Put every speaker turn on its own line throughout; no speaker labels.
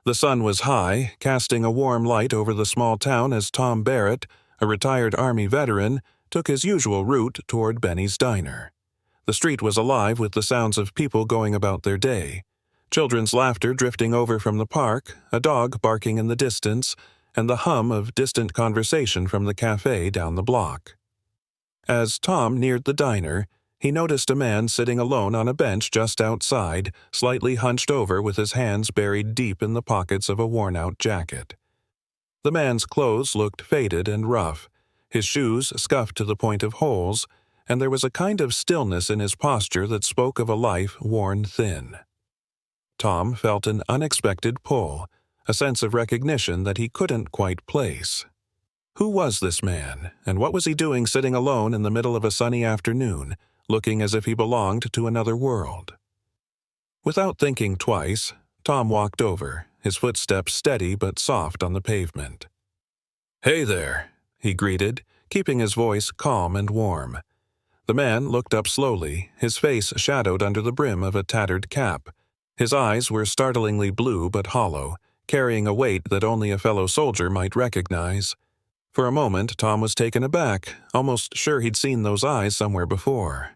The sun was high, casting a warm light over the small town as Tom Barrett, a retired Army veteran, took his usual route toward Benny's diner. The street was alive with the sounds of people going about their day. Children's laughter drifting over from the park, a dog barking in the distance, and the hum of distant conversation from the cafe down the block. As Tom neared the diner, he noticed a man sitting alone on a bench just outside, slightly hunched over with his hands buried deep in the pockets of a worn-out jacket. The man's clothes looked faded and rough, his shoes scuffed to the point of holes, and there was a kind of stillness in his posture that spoke of a life worn thin. Tom felt an unexpected pull, a sense of recognition that he couldn't quite place. Who was this man, and what was he doing sitting alone in the middle of a sunny afternoon, looking as if he belonged to another world? Without thinking twice, Tom walked over, his footsteps steady but soft on the pavement. "Hey there," he greeted, keeping his voice calm and warm. The man looked up slowly, his face shadowed under the brim of a tattered cap. His eyes were startlingly blue but hollow, carrying a weight that only a fellow soldier might recognize. For a moment, Tom was taken aback, almost sure he'd seen those eyes somewhere before.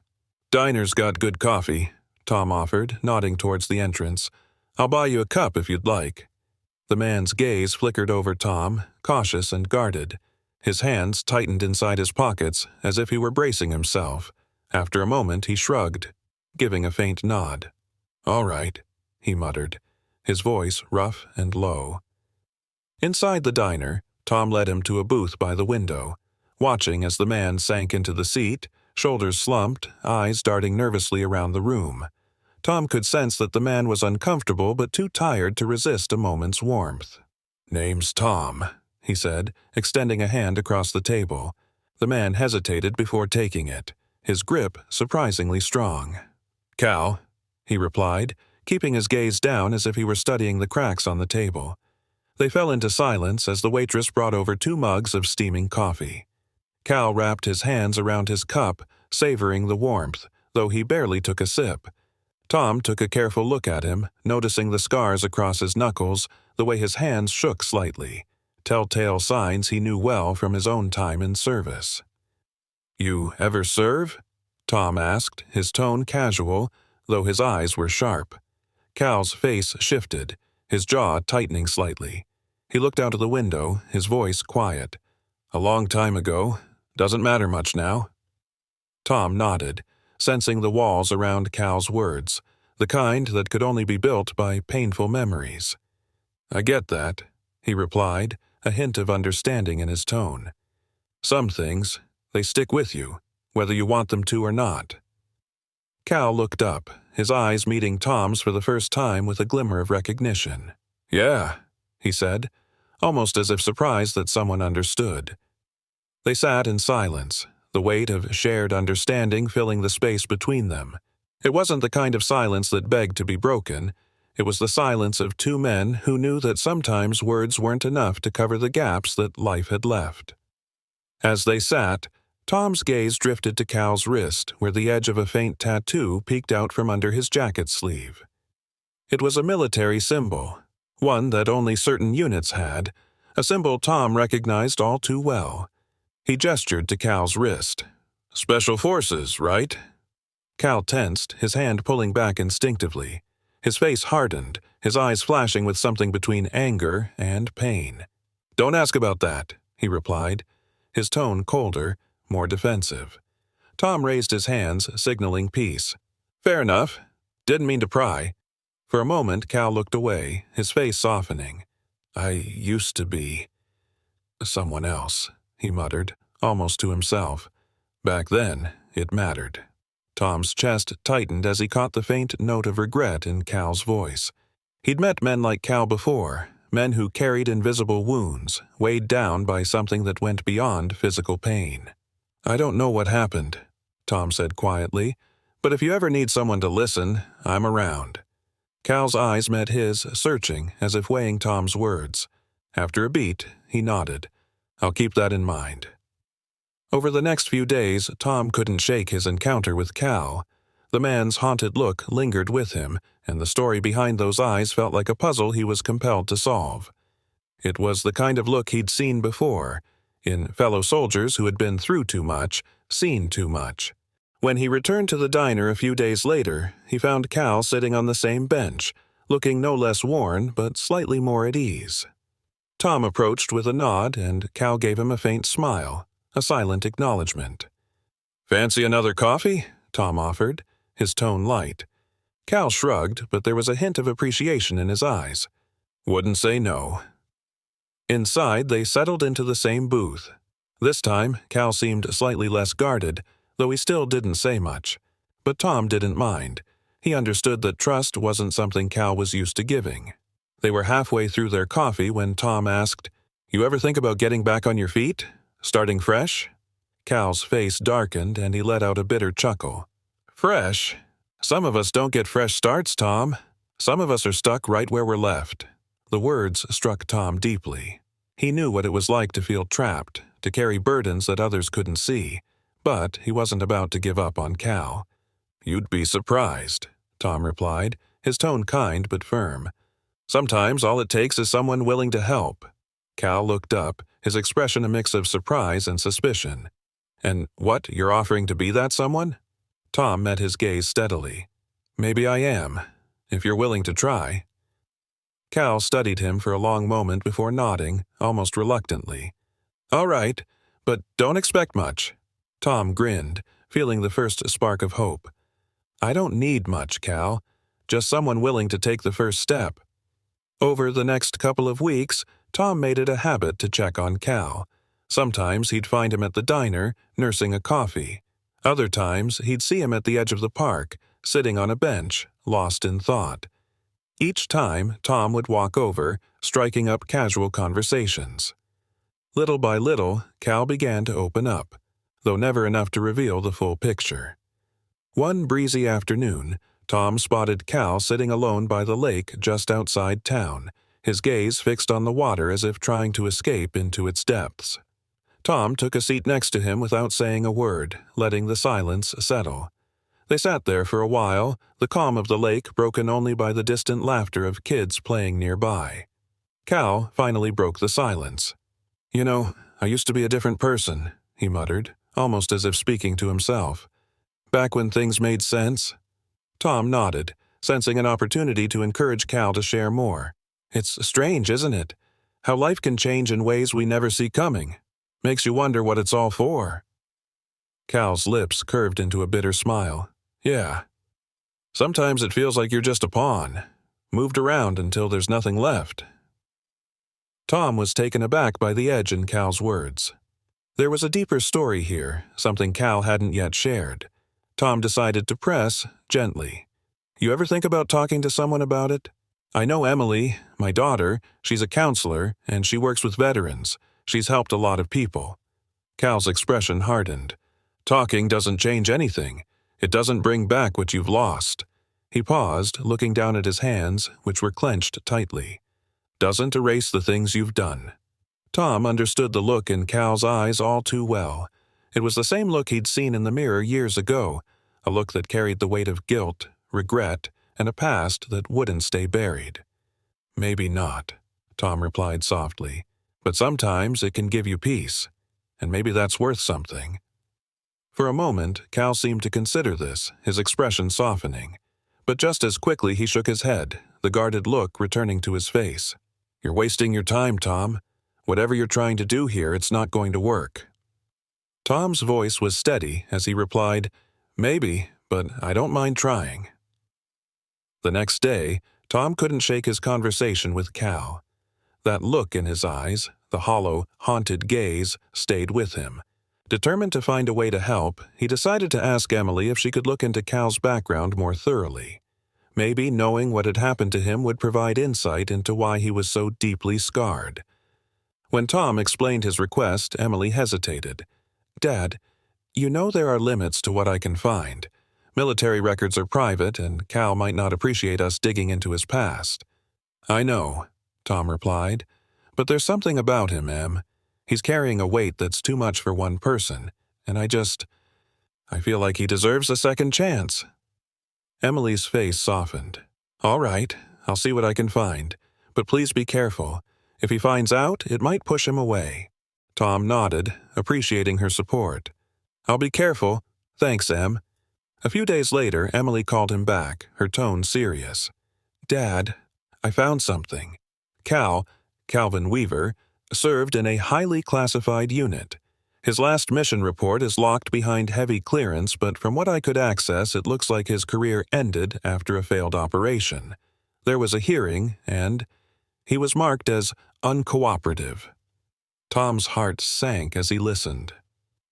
"Diner's got good coffee," Tom offered, nodding towards the entrance. "I'll buy you a cup if you'd like." The man's gaze flickered over Tom, cautious and guarded. His hands tightened inside his pockets, as if he were bracing himself. After a moment, he shrugged, giving a faint nod. "All right," he muttered, his voice rough and low. Inside the diner, Tom led him to a booth by the window, watching as the man sank into the seat, shoulders slumped, eyes darting nervously around the room. Tom could sense that the man was uncomfortable but too tired to resist a moment's warmth. "Name's Tom," he said, extending a hand across the table. The man hesitated before taking it, his grip surprisingly strong. "Cal," he replied, keeping his gaze down as if he were studying the cracks on the table. They fell into silence as the waitress brought over 2 mugs of steaming coffee. Cal wrapped his hands around his cup, savoring the warmth, though he barely took a sip. Tom took a careful look at him, noticing the scars across his knuckles, the way his hands shook slightly, telltale signs he knew well from his own time in service. "You ever serve?" Tom asked, his tone casual, though his eyes were sharp. Cal's face shifted, his jaw tightening slightly. He looked out of the window, his voice quiet. "A long time ago. Doesn't matter much now." Tom nodded, sensing the walls around Cal's words, the kind that could only be built by painful memories. "I get that," he replied, a hint of understanding in his tone. "Some things, they stick with you, whether you want them to or not." Cal looked up, his eyes meeting Tom's for the first time with a glimmer of recognition. "Yeah," he said, almost as if surprised that someone understood. They sat in silence, the weight of shared understanding filling the space between them. It wasn't the kind of silence that begged to be broken. It was the silence of 2 men who knew that sometimes words weren't enough to cover the gaps that life had left. As they sat, Tom's gaze drifted to Cal's wrist, where the edge of a faint tattoo peeked out from under his jacket sleeve. It was a military symbol, one that only certain units had, a symbol Tom recognized all too well. He gestured to Cal's wrist. "Special Forces, right?" Cal tensed, his hand pulling back instinctively. His face hardened, his eyes flashing with something between anger and pain. "Don't ask about that," he replied, his tone colder, more defensive. Tom raised his hands, signaling peace. "Fair enough. Didn't mean to pry." For a moment, Cal looked away, his face softening. "I used to be someone else," he muttered, almost to himself. Back then, it mattered. Tom's chest tightened as he caught the faint note of regret in Cal's voice. He'd met men like Cal before, men who carried invisible wounds, weighed down by something that went beyond physical pain. "I don't know what happened," Tom said quietly, "but if you ever need someone to listen, I'm around." Cal's eyes met his, searching, as if weighing Tom's words. After a beat, he nodded. "I'll keep that in mind." Over the next few days, Tom couldn't shake his encounter with Cal. The man's haunted look lingered with him, and the story behind those eyes felt like a puzzle he was compelled to solve. It was the kind of look he'd seen before, in fellow soldiers who had been through too much, seen too much. When he returned to the diner a few days later, he found Cal sitting on the same bench, looking no less worn but slightly more at ease. Tom approached with a nod, and Cal gave him a faint smile, a silent acknowledgement. "Fancy another coffee?" Tom offered, his tone light. Cal shrugged, but there was a hint of appreciation in his eyes. "Wouldn't say no." Inside, they settled into the same booth. This time, Cal seemed slightly less guarded, though he still didn't say much. But Tom didn't mind. He understood that trust wasn't something Cal was used to giving. They were halfway through their coffee when Tom asked, "You ever think about getting back on your feet? Starting fresh?" Cal's face darkened, and he let out a bitter chuckle. "Fresh? Some of us don't get fresh starts, Tom. Some of us are stuck right where we're left." The words struck Tom deeply. He knew what it was like to feel trapped, to carry burdens that others couldn't see, but he wasn't about to give up on Cal. "You'd be surprised," Tom replied, his tone kind but firm. "Sometimes all it takes is someone willing to help." Cal looked up, his expression a mix of surprise and suspicion. "And what, you're offering to be that someone?" Tom met his gaze steadily. "Maybe I am, if you're willing to try." Cal studied him for a long moment before nodding, almost reluctantly. "All right, but don't expect much." Tom grinned, feeling the first spark of hope. "I don't need much, Cal. Just someone willing to take the first step." Over the next couple of weeks, Tom made it a habit to check on Cal. Sometimes he'd find him at the diner, nursing a coffee. Other times, he'd see him at the edge of the park, sitting on a bench, lost in thought. Each time, Tom would walk over, striking up casual conversations. Little by little, Cal began to open up, though never enough to reveal the full picture. One breezy afternoon, Tom spotted Cal sitting alone by the lake just outside town, his gaze fixed on the water as if trying to escape into its depths. Tom took a seat next to him without saying a word, letting the silence settle. They sat there for a while, the calm of the lake broken only by the distant laughter of kids playing nearby. Cal finally broke the silence. "You know, I used to be a different person," he muttered, almost as if speaking to himself. "Back when things made sense." Tom nodded, sensing an opportunity to encourage Cal to share more. "It's strange, isn't it? How life can change in ways we never see coming. Makes you wonder what it's all for." Cal's lips curved into a bitter smile. "Yeah. Sometimes it feels like you're just a pawn, moved around until there's nothing left." Tom was taken aback by the edge in Cal's words. There was a deeper story here, something Cal hadn't yet shared. Tom decided to press, gently. "You ever think about talking to someone about it? I know Emily, my daughter, she's a counselor, and she works with veterans. She's helped a lot of people." Cal's expression hardened. "Talking doesn't change anything. It doesn't bring back what you've lost." He paused, looking down at his hands, which were clenched tightly. "Doesn't erase the things you've done." Tom understood the look in Cal's eyes all too well. It was the same look he'd seen in the mirror years ago, a look that carried the weight of guilt, regret, and a past that wouldn't stay buried. "Maybe not," Tom replied softly. "But sometimes it can give you peace, and maybe that's worth something." For a moment, Cal seemed to consider this, his expression softening. But just as quickly he shook his head, the guarded look returning to his face. "You're wasting your time, Tom. Whatever you're trying to do here, it's not going to work." Tom's voice was steady as he replied, "Maybe, but I don't mind trying." The next day, Tom couldn't shake his conversation with Cal. That look in his eyes, the hollow, haunted gaze, stayed with him. Determined to find a way to help, he decided to ask Emily if she could look into Cal's background more thoroughly. Maybe knowing what had happened to him would provide insight into why he was so deeply scarred. When Tom explained his request, Emily hesitated. "Dad, you know there are limits to what I can find. Military records are private, and Cal might not appreciate us digging into his past." "I know," Tom replied. "But there's something about him, Em. He's carrying a weight that's too much for one person, and I feel like he deserves a second chance." Emily's face softened. "All right, I'll see what I can find. But please be careful. If he finds out, it might push him away." Tom nodded, appreciating her support. "I'll be careful. Thanks, Em." A few days later, Emily called him back, her tone serious. "Dad, I found something. Calvin Weaver, served in a highly classified unit. His last mission report is locked behind heavy clearance, but from what I could access, it looks like his career ended after a failed operation. There was a hearing, and he was marked as uncooperative." Tom's heart sank as he listened.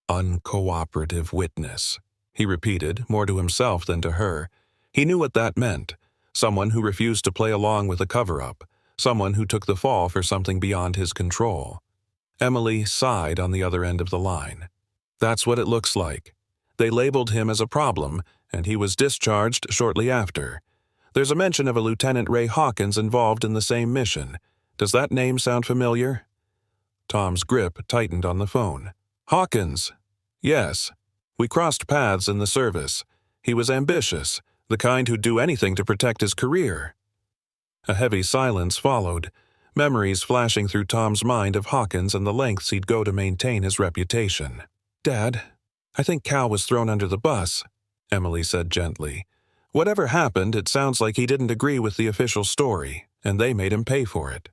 "Uncooperative witness," he repeated, more to himself than to her. He knew what that meant. Someone who refused to play along with a cover-up. Someone who took the fall for something beyond his control. Emily sighed on the other end of the line. "That's what it looks like. They labeled him as a problem, and he was discharged shortly after. There's a mention of a Lieutenant Ray Hawkins involved in the same mission. Does that name sound familiar?" Tom's grip tightened on the phone. "Hawkins. Yes. We crossed paths in the service. He was ambitious, the kind who'd do anything to protect his career." A heavy silence followed, memories flashing through Tom's mind of Hawkins and the lengths he'd go to maintain his reputation. "Dad, I think Cal was thrown under the bus," Emily said gently. "Whatever happened, it sounds like he didn't agree with the official story, and they made him pay for it."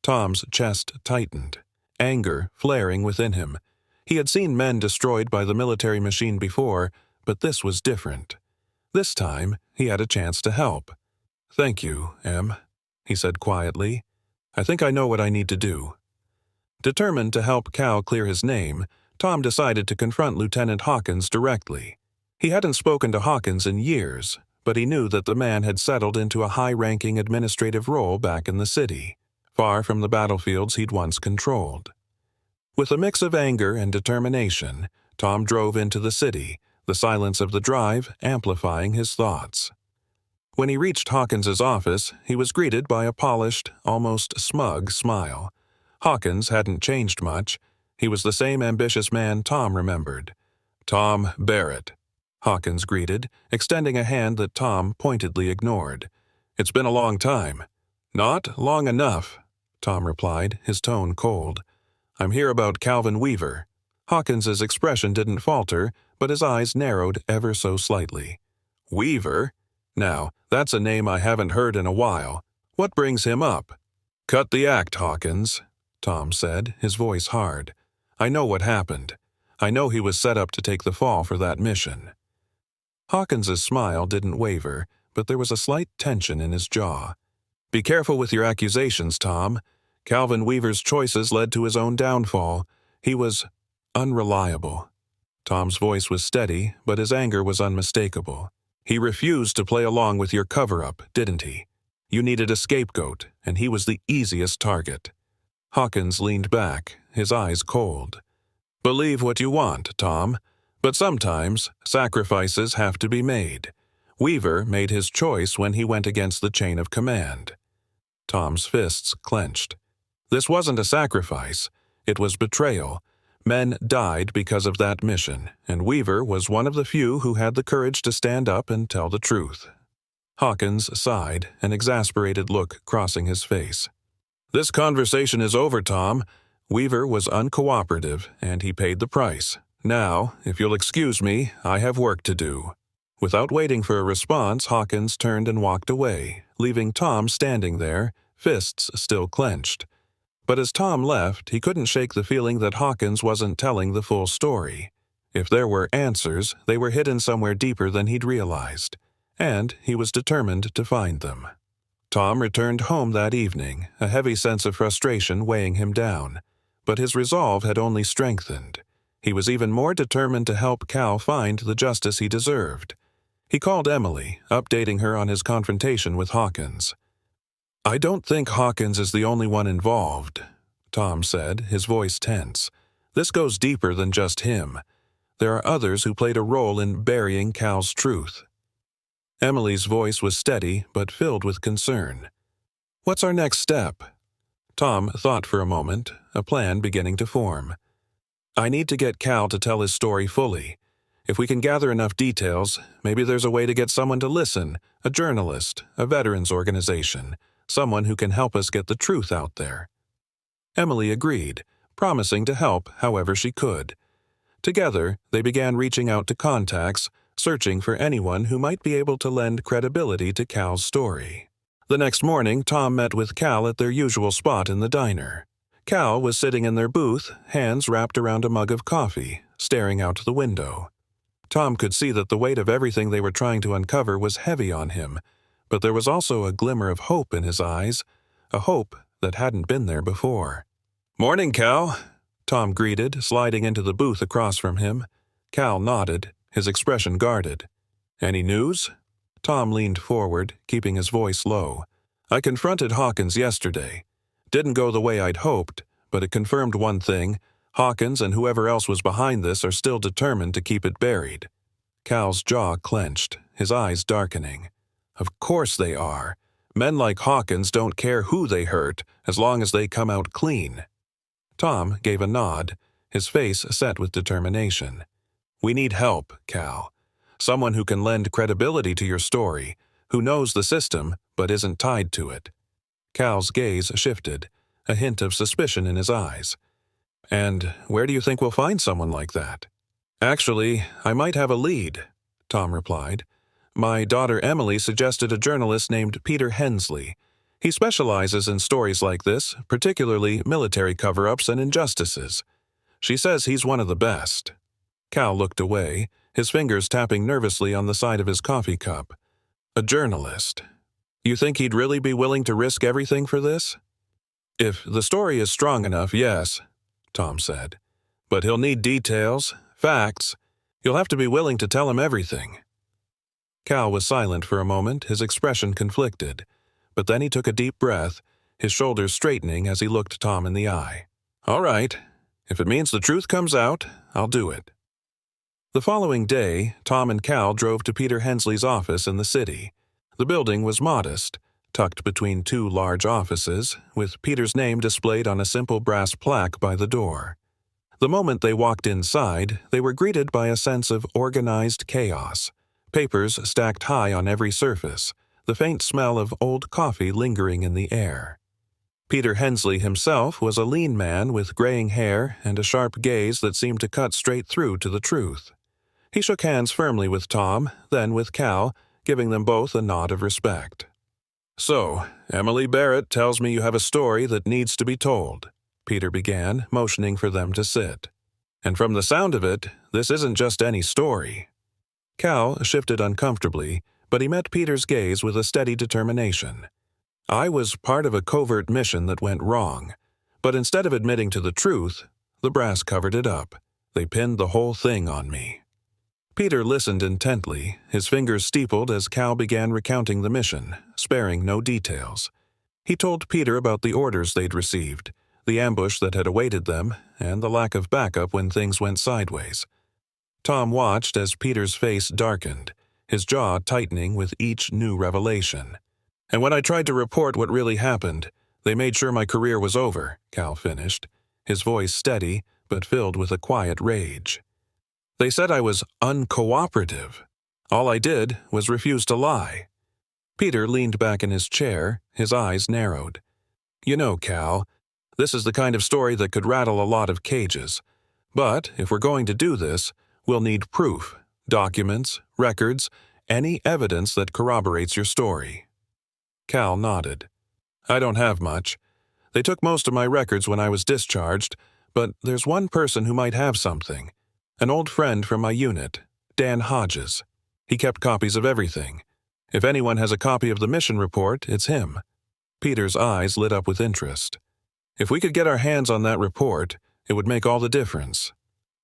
Tom's chest tightened, anger flaring within him. He had seen men destroyed by the military machine before, but this was different. This time, he had a chance to help. "Thank you, Em," he said quietly. "I think I know what I need to do." Determined to help Cal clear his name, Tom decided to confront Lieutenant Hawkins directly. He hadn't spoken to Hawkins in years, but he knew that the man had settled into a high-ranking administrative role back in the city, far from the battlefields he'd once controlled. With a mix of anger and determination, Tom drove into the city, the silence of the drive amplifying his thoughts. When he reached Hawkins's office, he was greeted by a polished, almost smug smile. Hawkins hadn't changed much. He was the same ambitious man Tom remembered. "Tom Barrett," Hawkins greeted, extending a hand that Tom pointedly ignored. "It's been a long time." "Not long enough," Tom replied, his tone cold. "I'm here about Calvin Weaver." Hawkins's expression didn't falter, but his eyes narrowed ever so slightly. "Weaver? Now, that's a name I haven't heard in a while. What brings him up?" "Cut the act, Hawkins," Tom said, his voice hard. "I know what happened. I know he was set up to take the fall for that mission." Hawkins's smile didn't waver, but there was a slight tension in his jaw. "Be careful with your accusations, Tom. Calvin Weaver's choices led to his own downfall. He was unreliable." Tom's voice was steady, but his anger was unmistakable. "He refused to play along with your cover-up, didn't he? You needed a scapegoat, and he was the easiest target." Hawkins leaned back, his eyes cold. "Believe what you want, Tom, but sometimes sacrifices have to be made. Weaver made his choice when he went against the chain of command." Tom's fists clenched. This wasn't a sacrifice. It was betrayal. Men died because of that mission, and Weaver was one of the few who had the courage to stand up and tell the truth. Hawkins sighed, an exasperated look crossing his face. "This conversation is over, Tom. Weaver was uncooperative, and he paid the price. Now, if you'll excuse me, I have work to do." Without waiting for a response, Hawkins turned and walked away, leaving Tom standing there, fists still clenched. But as Tom left, he couldn't shake the feeling that Hawkins wasn't telling the full story. If there were answers, they were hidden somewhere deeper than he'd realized, and he was determined to find them. Tom returned home that evening, a heavy sense of frustration weighing him down, but his resolve had only strengthened. He was even more determined to help Cal find the justice he deserved. He called Emily, updating her on his confrontation with Hawkins. "I don't think Hawkins is the only one involved," Tom said, his voice tense. "This goes deeper than just him. There are others who played a role in burying Cal's truth." Emily's voice was steady but filled with concern. "What's our next step?" Tom thought for a moment, a plan beginning to form. "I need to get Cal to tell his story fully. If we can gather enough details, maybe there's a way to get someone to listen, a journalist, a veterans organization, someone who can help us get the truth out there." Emily agreed, promising to help however she could. Together, they began reaching out to contacts, searching for anyone who might be able to lend credibility to Cal's story. The next morning, Tom met with Cal at their usual spot in the diner. Cal was sitting in their booth, hands wrapped around a mug of coffee, staring out the window. Tom could see that the weight of everything they were trying to uncover was heavy on him, but there was also a glimmer of hope in his eyes, a hope that hadn't been there before. "Morning, Cal," Tom greeted, sliding into the booth across from him. Cal nodded, his expression guarded. "Any news?" Tom leaned forward, keeping his voice low. "I confronted Hawkins yesterday. Didn't go the way I'd hoped, but it confirmed one thing. Hawkins and whoever else was behind this are still determined to keep it buried." Cal's jaw clenched, his eyes darkening. Of course they are. Men like Hawkins don't care who they hurt, as long as they come out clean. Tom gave a nod, his face set with determination. "We need help, Cal. Someone who can lend credibility to your story, who knows the system but isn't tied to it." Cal's gaze shifted, a hint of suspicion in his eyes. "And where do you think we'll find someone like that?" "Actually, I might have a lead," Tom replied. "My daughter Emily suggested a journalist named Peter Hensley. He specializes in stories like this, particularly military cover-ups and injustices. She says he's one of the best." Cal looked away, his fingers tapping nervously on the side of his coffee cup. "A journalist. You think he'd really be willing to risk everything for this?" "If the story is strong enough, yes," Tom said. "But he'll need details, facts. You'll have to be willing to tell him everything." Cal was silent for a moment, his expression conflicted. But then he took a deep breath, his shoulders straightening as he looked Tom in the eye. "All right. If it means the truth comes out, I'll do it." The following day, Tom and Cal drove to Peter Hensley's office in the city. The building was modest, tucked between two large offices, with Peter's name displayed on a simple brass plaque by the door. The moment they walked inside, they were greeted by a sense of organized chaos. Papers stacked high on every surface, the faint smell of old coffee lingering in the air. Peter Hensley himself was a lean man with graying hair and a sharp gaze that seemed to cut straight through to the truth. He shook hands firmly with Tom, then with Cal, giving them both a nod of respect. "So, Emily Barrett tells me you have a story that needs to be told," Peter began, motioning for them to sit. "And from the sound of it, this isn't just any story." Cal shifted uncomfortably, but he met Peter's gaze with a steady determination. "I was part of a covert mission that went wrong, but instead of admitting to the truth, the brass covered it up. They pinned the whole thing on me." Peter listened intently, his fingers steepled as Cal began recounting the mission, sparing no details. He told Peter about the orders they'd received, the ambush that had awaited them, and the lack of backup when things went sideways. Tom watched as Peter's face darkened, his jaw tightening with each new revelation. "And when I tried to report what really happened, they made sure my career was over," Cal finished, his voice steady but filled with a quiet rage. "They said I was uncooperative. All I did was refuse to lie." Peter leaned back in his chair, his eyes narrowed. "You know, Cal, this is the kind of story that could rattle a lot of cages. But if we're going to do this, we'll need proof, documents, records, any evidence that corroborates your story." Cal nodded. "I don't have much. They took most of my records when I was discharged, but there's one person who might have something. An old friend from my unit, Dan Hodges. He kept copies of everything. If anyone has a copy of the mission report, it's him." Peter's eyes lit up with interest. "If we could get our hands on that report, it would make all the difference."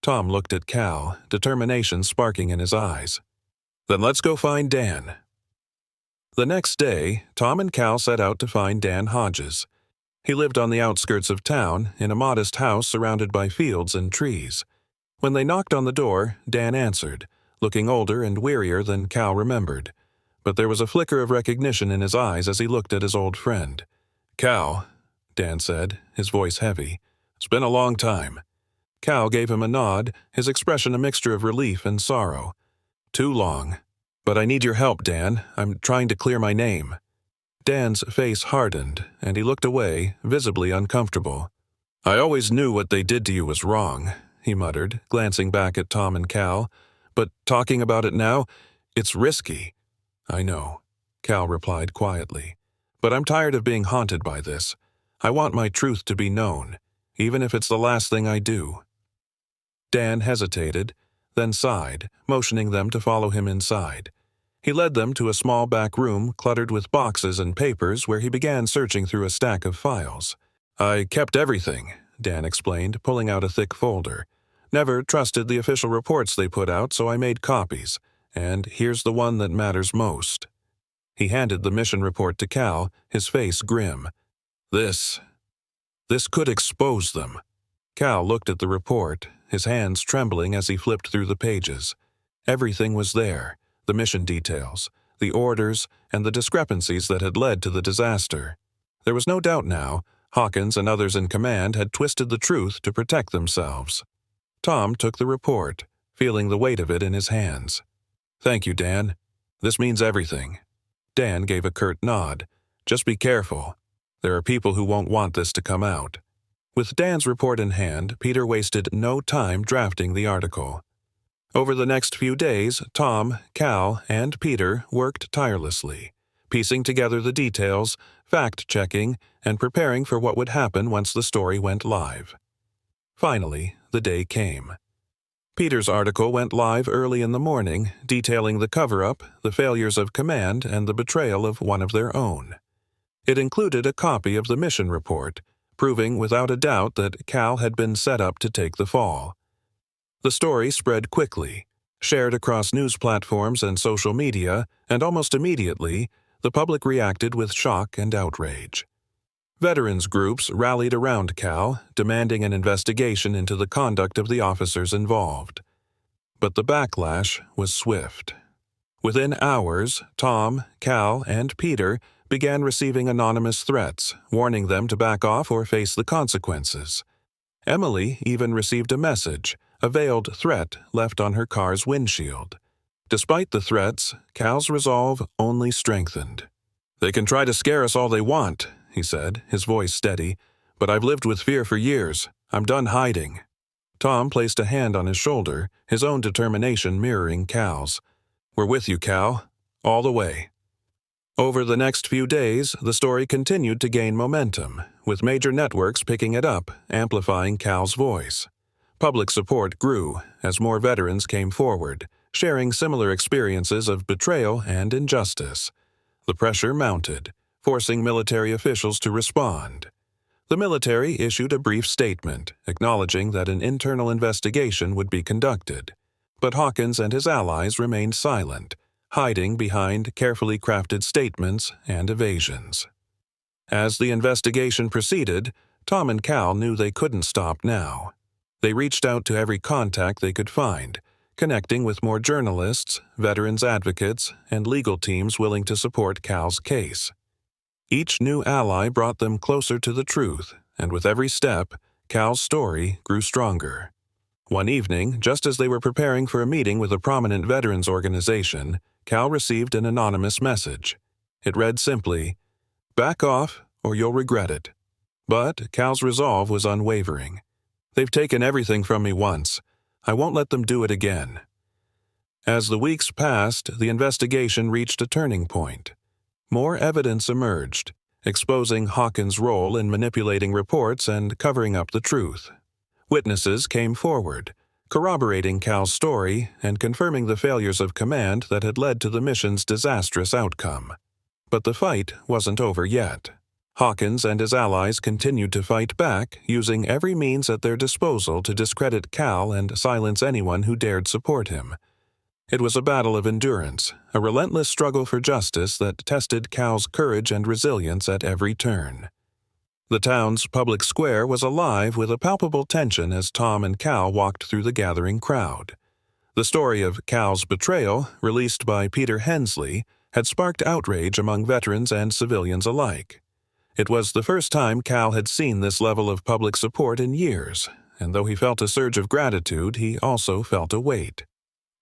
Tom looked at Cal, determination sparking in his eyes. "Then let's go find Dan." The next day, Tom and Cal set out to find Dan Hodges. He lived on the outskirts of town, in a modest house surrounded by fields and trees. When they knocked on the door, Dan answered, looking older and wearier than Cal remembered. But there was a flicker of recognition in his eyes as he looked at his old friend. "Cal," Dan said, his voice heavy, "it's been a long time." Cal gave him a nod, his expression a mixture of relief and sorrow. "Too long. But I need your help, Dan. I'm trying to clear my name." Dan's face hardened, and he looked away, visibly uncomfortable. "I always knew what they did to you was wrong," he muttered, glancing back at Tom and Cal. "But talking about it now, it's risky." "I know," Cal replied quietly. "But I'm tired of being haunted by this. I want my truth to be known, even if it's the last thing I do." Dan hesitated, then sighed, motioning them to follow him inside. He led them to a small back room cluttered with boxes and papers where he began searching through a stack of files. "I kept everything," Dan explained, pulling out a thick folder. "Never trusted the official reports they put out, so I made copies. And here's the one that matters most." He handed the mission report to Cal, his face grim. This could expose them." Cal looked at the report, his hands trembling as he flipped through the pages. Everything was there, the mission details, the orders, and the discrepancies that had led to the disaster. There was no doubt now, Hawkins and others in command had twisted the truth to protect themselves. Tom took the report, feeling the weight of it in his hands. "Thank you, Dan. This means everything." Dan gave a curt nod. "Just be careful. There are people who won't want this to come out." With Dan's report in hand, Peter wasted no time drafting the article. Over the next few days, Tom, Cal, and Peter worked tirelessly, piecing together the details, fact-checking, and preparing for what would happen once the story went live. Finally, the day came. Peter's article went live early in the morning, detailing the cover-up, the failures of command, and the betrayal of one of their own. It included a copy of the mission report, proving without a doubt that Cal had been set up to take the fall. The story spread quickly, shared across news platforms and social media, and almost immediately, the public reacted with shock and outrage. Veterans groups rallied around Cal, demanding an investigation into the conduct of the officers involved. But the backlash was swift. Within hours, Tom, Cal, and Peter began receiving anonymous threats, warning them to back off or face the consequences. Emily even received a message, a veiled threat left on her car's windshield. Despite the threats, Cal's resolve only strengthened. "They can try to scare us all they want," he said, his voice steady, "but I've lived with fear for years. I'm done hiding." Tom placed a hand on his shoulder, his own determination mirroring Cal's. "We're with you, Cal. All the way." Over the next few days, the story continued to gain momentum, with major networks picking it up, amplifying Cal's voice. Public support grew as more veterans came forward, sharing similar experiences of betrayal and injustice. The pressure mounted, forcing military officials to respond. The military issued a brief statement, acknowledging that an internal investigation would be conducted. But Hawkins and his allies remained silent, hiding behind carefully crafted statements and evasions. As the investigation proceeded, Tom and Cal knew they couldn't stop now. They reached out to every contact they could find, connecting with more journalists, veterans advocates, and legal teams willing to support Cal's case. Each new ally brought them closer to the truth, and with every step, Cal's story grew stronger. One evening, just as they were preparing for a meeting with a prominent veterans organization, Cal received an anonymous message. It read simply, "Back off, or you'll regret it." But Cal's resolve was unwavering. "They've taken everything from me once. I won't let them do it again." As the weeks passed, the investigation reached a turning point. More evidence emerged, exposing Hawkins' role in manipulating reports and covering up the truth. Witnesses came forward, corroborating Cal's story and confirming the failures of command that had led to the mission's disastrous outcome. But the fight wasn't over yet. Hawkins and his allies continued to fight back, using every means at their disposal to discredit Cal and silence anyone who dared support him. It was a battle of endurance, a relentless struggle for justice that tested Cal's courage and resilience at every turn. The town's public square was alive with a palpable tension as Tom and Cal walked through the gathering crowd. The story of Cal's betrayal, released by Peter Hensley, had sparked outrage among veterans and civilians alike. It was the first time Cal had seen this level of public support in years, and though he felt a surge of gratitude, he also felt a weight.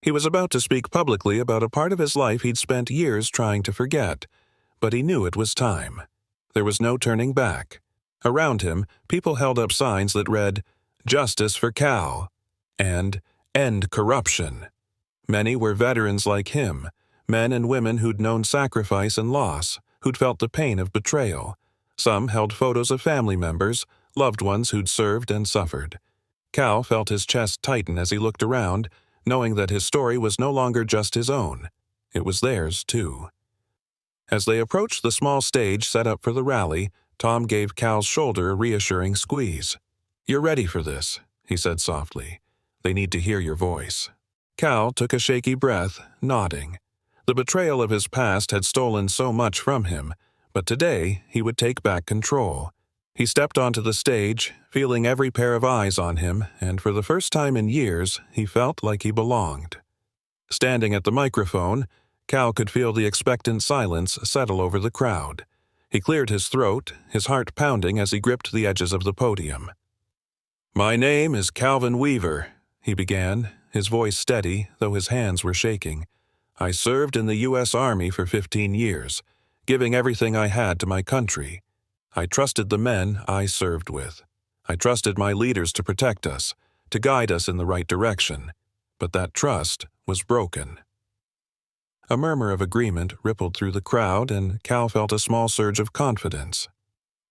He was about to speak publicly about a part of his life he'd spent years trying to forget, but he knew it was time. There was no turning back. Around him, people held up signs that read, "Justice for Cal," and "End Corruption." Many were veterans like him, men and women who'd known sacrifice and loss, who'd felt the pain of betrayal. Some held photos of family members, loved ones who'd served and suffered. Cal felt his chest tighten as he looked around, knowing that his story was no longer just his own. It was theirs, too. As they approached the small stage set up for the rally, Tom gave Cal's shoulder a reassuring squeeze. "You're ready for this," he said softly. "They need to hear your voice." Cal took a shaky breath, nodding. The betrayal of his past had stolen so much from him, but today he would take back control. He stepped onto the stage, feeling every pair of eyes on him, and for the first time in years, he felt like he belonged. Standing at the microphone, Cal could feel the expectant silence settle over the crowd. He cleared his throat, his heart pounding as he gripped the edges of the podium. "My name is Calvin Weaver," he began, his voice steady, though his hands were shaking. "I served in the U.S. Army for 15 years, giving everything I had to my country. I trusted the men I served with. I trusted my leaders to protect us, to guide us in the right direction. But that trust was broken." A murmur of agreement rippled through the crowd, and Cal felt a small surge of confidence.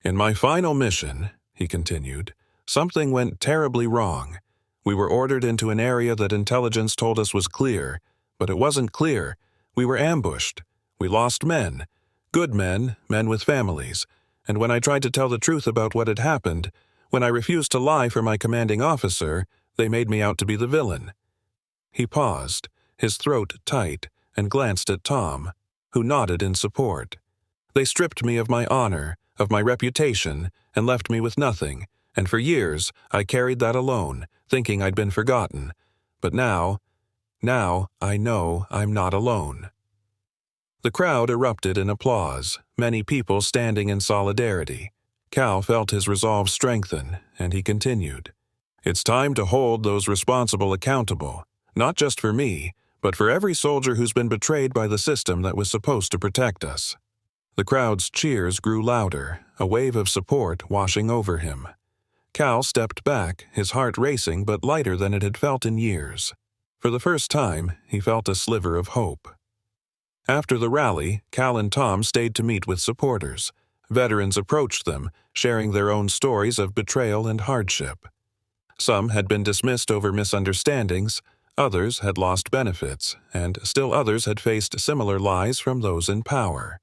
"In my final mission," he continued, "something went terribly wrong. We were ordered into an area that intelligence told us was clear, but it wasn't clear. We were ambushed. We lost men. Good men, men with families. And when I tried to tell the truth about what had happened, when I refused to lie for my commanding officer, they made me out to be the villain." He paused, his throat tight, and glanced at Tom, who nodded in support. "They stripped me of my honor, of my reputation, and left me with nothing, and for years I carried that alone, thinking I'd been forgotten. But now I know I'm not alone." The crowd erupted in applause, many people standing in solidarity. Cal felt his resolve strengthen, and he continued, "It's time to hold those responsible accountable, not just for me, but for every soldier who's been betrayed by the system that was supposed to protect us." The crowd's cheers grew louder, a wave of support washing over him. Cal stepped back, his heart racing but lighter than it had felt in years. For the first time, he felt a sliver of hope. After the rally, Cal and Tom stayed to meet with supporters. Veterans approached them, sharing their own stories of betrayal and hardship. Some had been dismissed over misunderstandings, others had lost benefits, and still others had faced similar lies from those in power.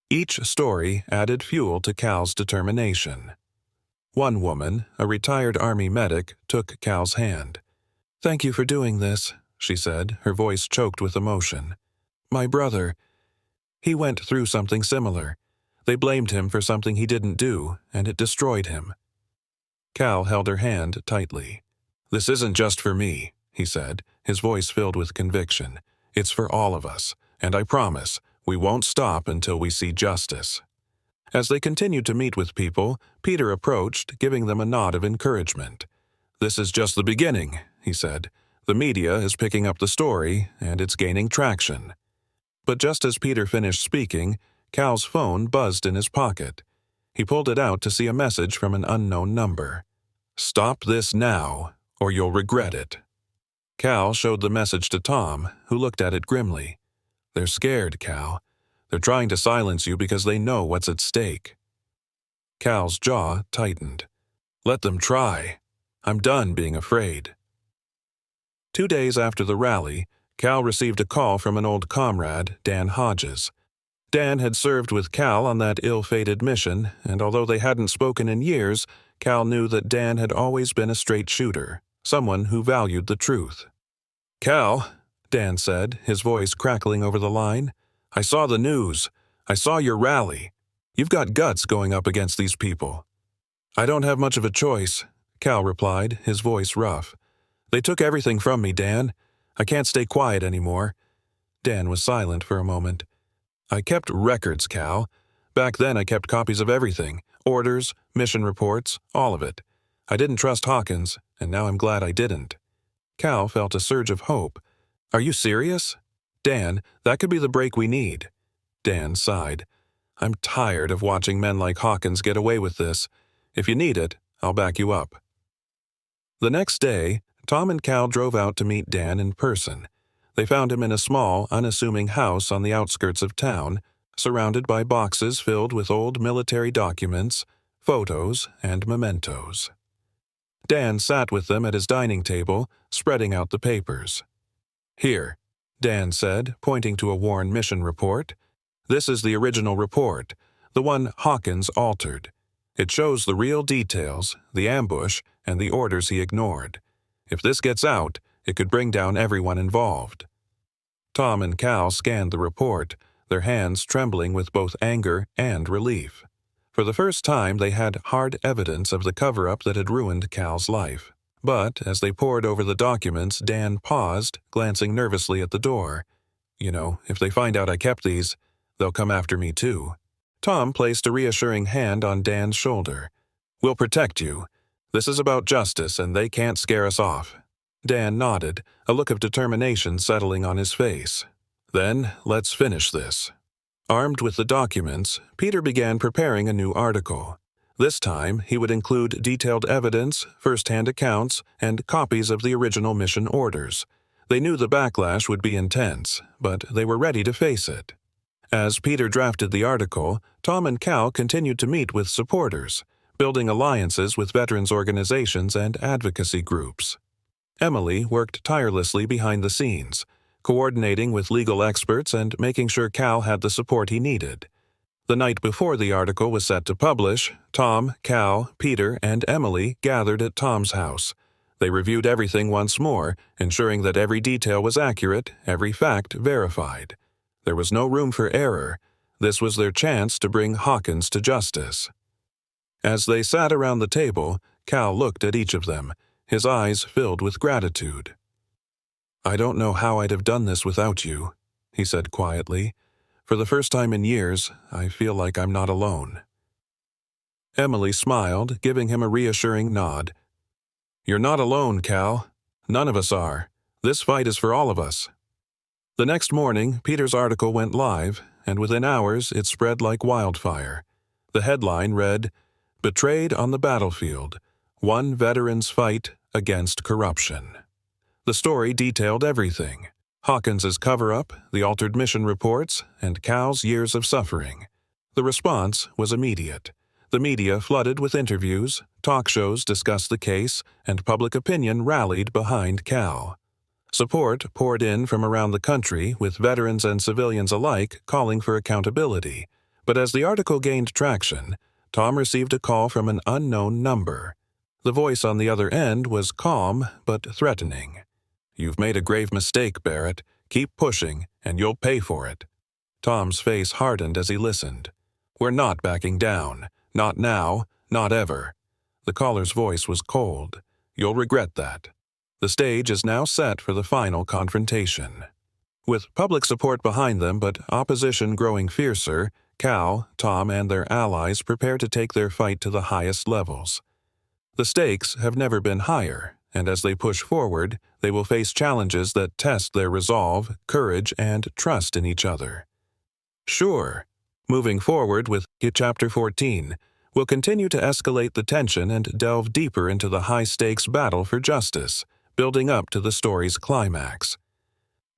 Each story added fuel to Cal's determination. One woman, a retired Army medic, took Cal's hand. "Thank you for doing this," she said, her voice choked with emotion. "My brother, he went through something similar. They blamed him for something he didn't do, and it destroyed him." Cal held her hand tightly. "This isn't just for me," he said, his voice filled with conviction. "It's for all of us, and I promise we won't stop until we see justice." As they continued to meet with people, Peter approached, giving them a nod of encouragement. "This is just the beginning," he said. "The media is picking up the story, and it's gaining traction." But just as Peter finished speaking, Cal's phone buzzed in his pocket. He pulled it out to see a message from an unknown number. "Stop this now, or you'll regret it." Cal showed the message to Tom, who looked at it grimly. "They're scared, Cal. They're trying to silence you because they know what's at stake." Cal's jaw tightened. "Let them try. I'm done being afraid." 2 days after the rally, Cal received a call from an old comrade, Dan Hodges. Dan had served with Cal on that ill-fated mission, and although they hadn't spoken in years, Cal knew that Dan had always been a straight shooter, someone who valued the truth. "Cal," Dan said, his voice crackling over the line, "I saw the news. I saw your rally. You've got guts going up against these people." "I don't have much of a choice," Cal replied, his voice rough. "They took everything from me, Dan. I can't stay quiet anymore." Dan was silent for a moment. "I kept records, Cal. Back then I kept copies of everything, orders, mission reports, all of it. I didn't trust Hawkins, and now I'm glad I didn't." Cal felt a surge of hope. "Are you serious?" "Dan, that could be the break we need." Dan sighed. "I'm tired of watching men like Hawkins get away with this. If you need it, I'll back you up." The next day, Tom and Cal drove out to meet Dan in person. They found him in a small, unassuming house on the outskirts of town, surrounded by boxes filled with old military documents, photos, and mementos. Dan sat with them at his dining table, spreading out the papers. "Here," Dan said, pointing to a worn mission report. "This is the original report, the one Hawkins altered. It shows the real details, the ambush, and the orders he ignored. If this gets out, it could bring down everyone involved." Tom and Cal scanned the report, their hands trembling with both anger and relief. For the first time, they had hard evidence of the cover-up that had ruined Cal's life. But as they pored over the documents, Dan paused, glancing nervously at the door. "You know, if they find out I kept these, they'll come after me too." Tom placed a reassuring hand on Dan's shoulder. "We'll protect you. This is about justice, and they can't scare us off." Dan nodded, a look of determination settling on his face. "Then, let's finish this." Armed with the documents, Peter began preparing a new article. This time, he would include detailed evidence, first-hand accounts, and copies of the original mission orders. They knew the backlash would be intense, but they were ready to face it. As Peter drafted the article, Tom and Cal continued to meet with supporters, building alliances with veterans organizations and advocacy groups. Emily worked tirelessly behind the scenes, coordinating with legal experts and making sure Cal had the support he needed. The night before the article was set to publish, Tom, Cal, Peter, and Emily gathered at Tom's house. They reviewed everything once more, ensuring that every detail was accurate, every fact verified. There was no room for error. This was their chance to bring Hawkins to justice. As they sat around the table, Cal looked at each of them, his eyes filled with gratitude. "I don't know how I'd have done this without you," he said quietly. "For the first time in years, I feel like I'm not alone." Emily smiled, giving him a reassuring nod. "You're not alone, Cal. None of us are. This fight is for all of us." The next morning, Peter's article went live, and within hours it spread like wildfire. The headline read, "Betrayed on the Battlefield. One veteran's fight against corruption." The story detailed everything: Hawkins's cover-up, the altered mission reports, and Cal's years of suffering. The response was immediate. The media flooded with interviews, talk shows discussed the case, and public opinion rallied behind Cal. Support poured in from around the country, with veterans and civilians alike calling for accountability. But as the article gained traction, Tom received a call from an unknown number. The voice on the other end was calm but threatening. "You've made a grave mistake, Barrett. Keep pushing, and you'll pay for it." Tom's face hardened as he listened. "We're not backing down. Not now, not ever." The caller's voice was cold. "You'll regret that." The stage is now set for the final confrontation. With public support behind them but opposition growing fiercer, Cal, Tom, and their allies prepare to take their fight to the highest levels. The stakes have never been higher, and as they push forward, they will face challenges that test their resolve, courage, and trust in each other. Sure, moving forward with Chapter 14, we'll continue to escalate the tension and delve deeper into the high-stakes battle for justice, building up to the story's climax.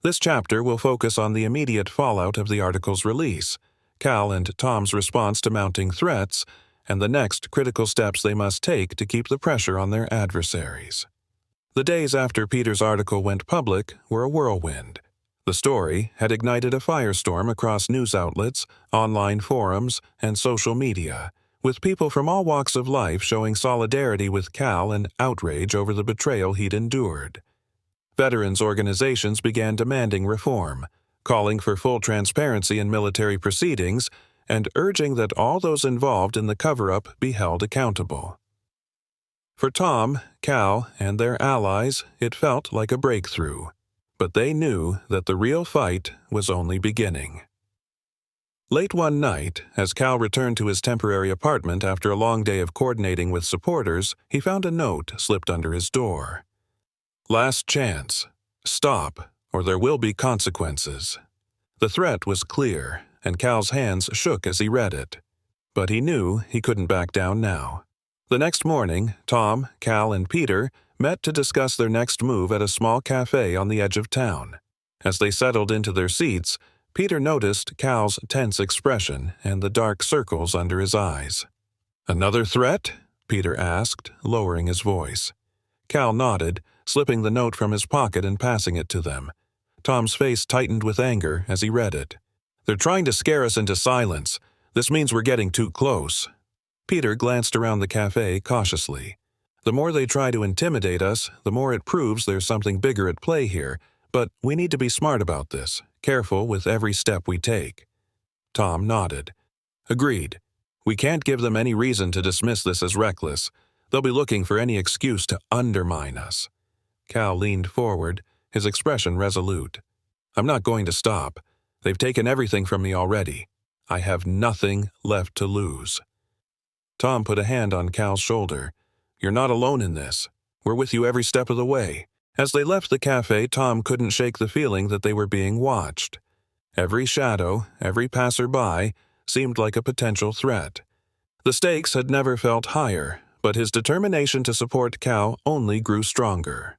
This chapter will focus on the immediate fallout of the article's release, Cal and Tom's response to mounting threats, and the next critical steps they must take to keep the pressure on their adversaries. The days after Peter's article went public were a whirlwind. The story had ignited a firestorm across news outlets, online forums, and social media, with people from all walks of life showing solidarity with Cal and outrage over the betrayal he'd endured. Veterans organizations began demanding reform, calling for full transparency in military proceedings, and urging that all those involved in the cover-up be held accountable. For Tom, Cal, and their allies, it felt like a breakthrough, but they knew that the real fight was only beginning. Late one night, as Cal returned to his temporary apartment after a long day of coordinating with supporters, he found a note slipped under his door. "Last chance. Stop, or there will be consequences." The threat was clear, and Cal's hands shook as he read it. But he knew he couldn't back down now. The next morning, Tom, Cal, and Peter met to discuss their next move at a small cafe on the edge of town. As they settled into their seats, Peter noticed Cal's tense expression and the dark circles under his eyes. "Another threat?" Peter asked, lowering his voice. Cal nodded, slipping the note from his pocket and passing it to them. Tom's face tightened with anger as he read it. "They're trying to scare us into silence. This means we're getting too close." Peter glanced around the cafe cautiously. "The more they try to intimidate us, the more it proves there's something bigger at play here, but we need to be smart about this, careful with every step we take." Tom nodded. "Agreed. We can't give them any reason to dismiss this as reckless. They'll be looking for any excuse to undermine us." Cal leaned forward, his expression resolute. "I'm not going to stop. They've taken everything from me already. I have nothing left to lose." Tom put a hand on Cal's shoulder. "You're not alone in this. We're with you every step of the way." As they left the cafe, Tom couldn't shake the feeling that they were being watched. Every shadow, every passerby, seemed like a potential threat. The stakes had never felt higher, but his determination to support Cal only grew stronger.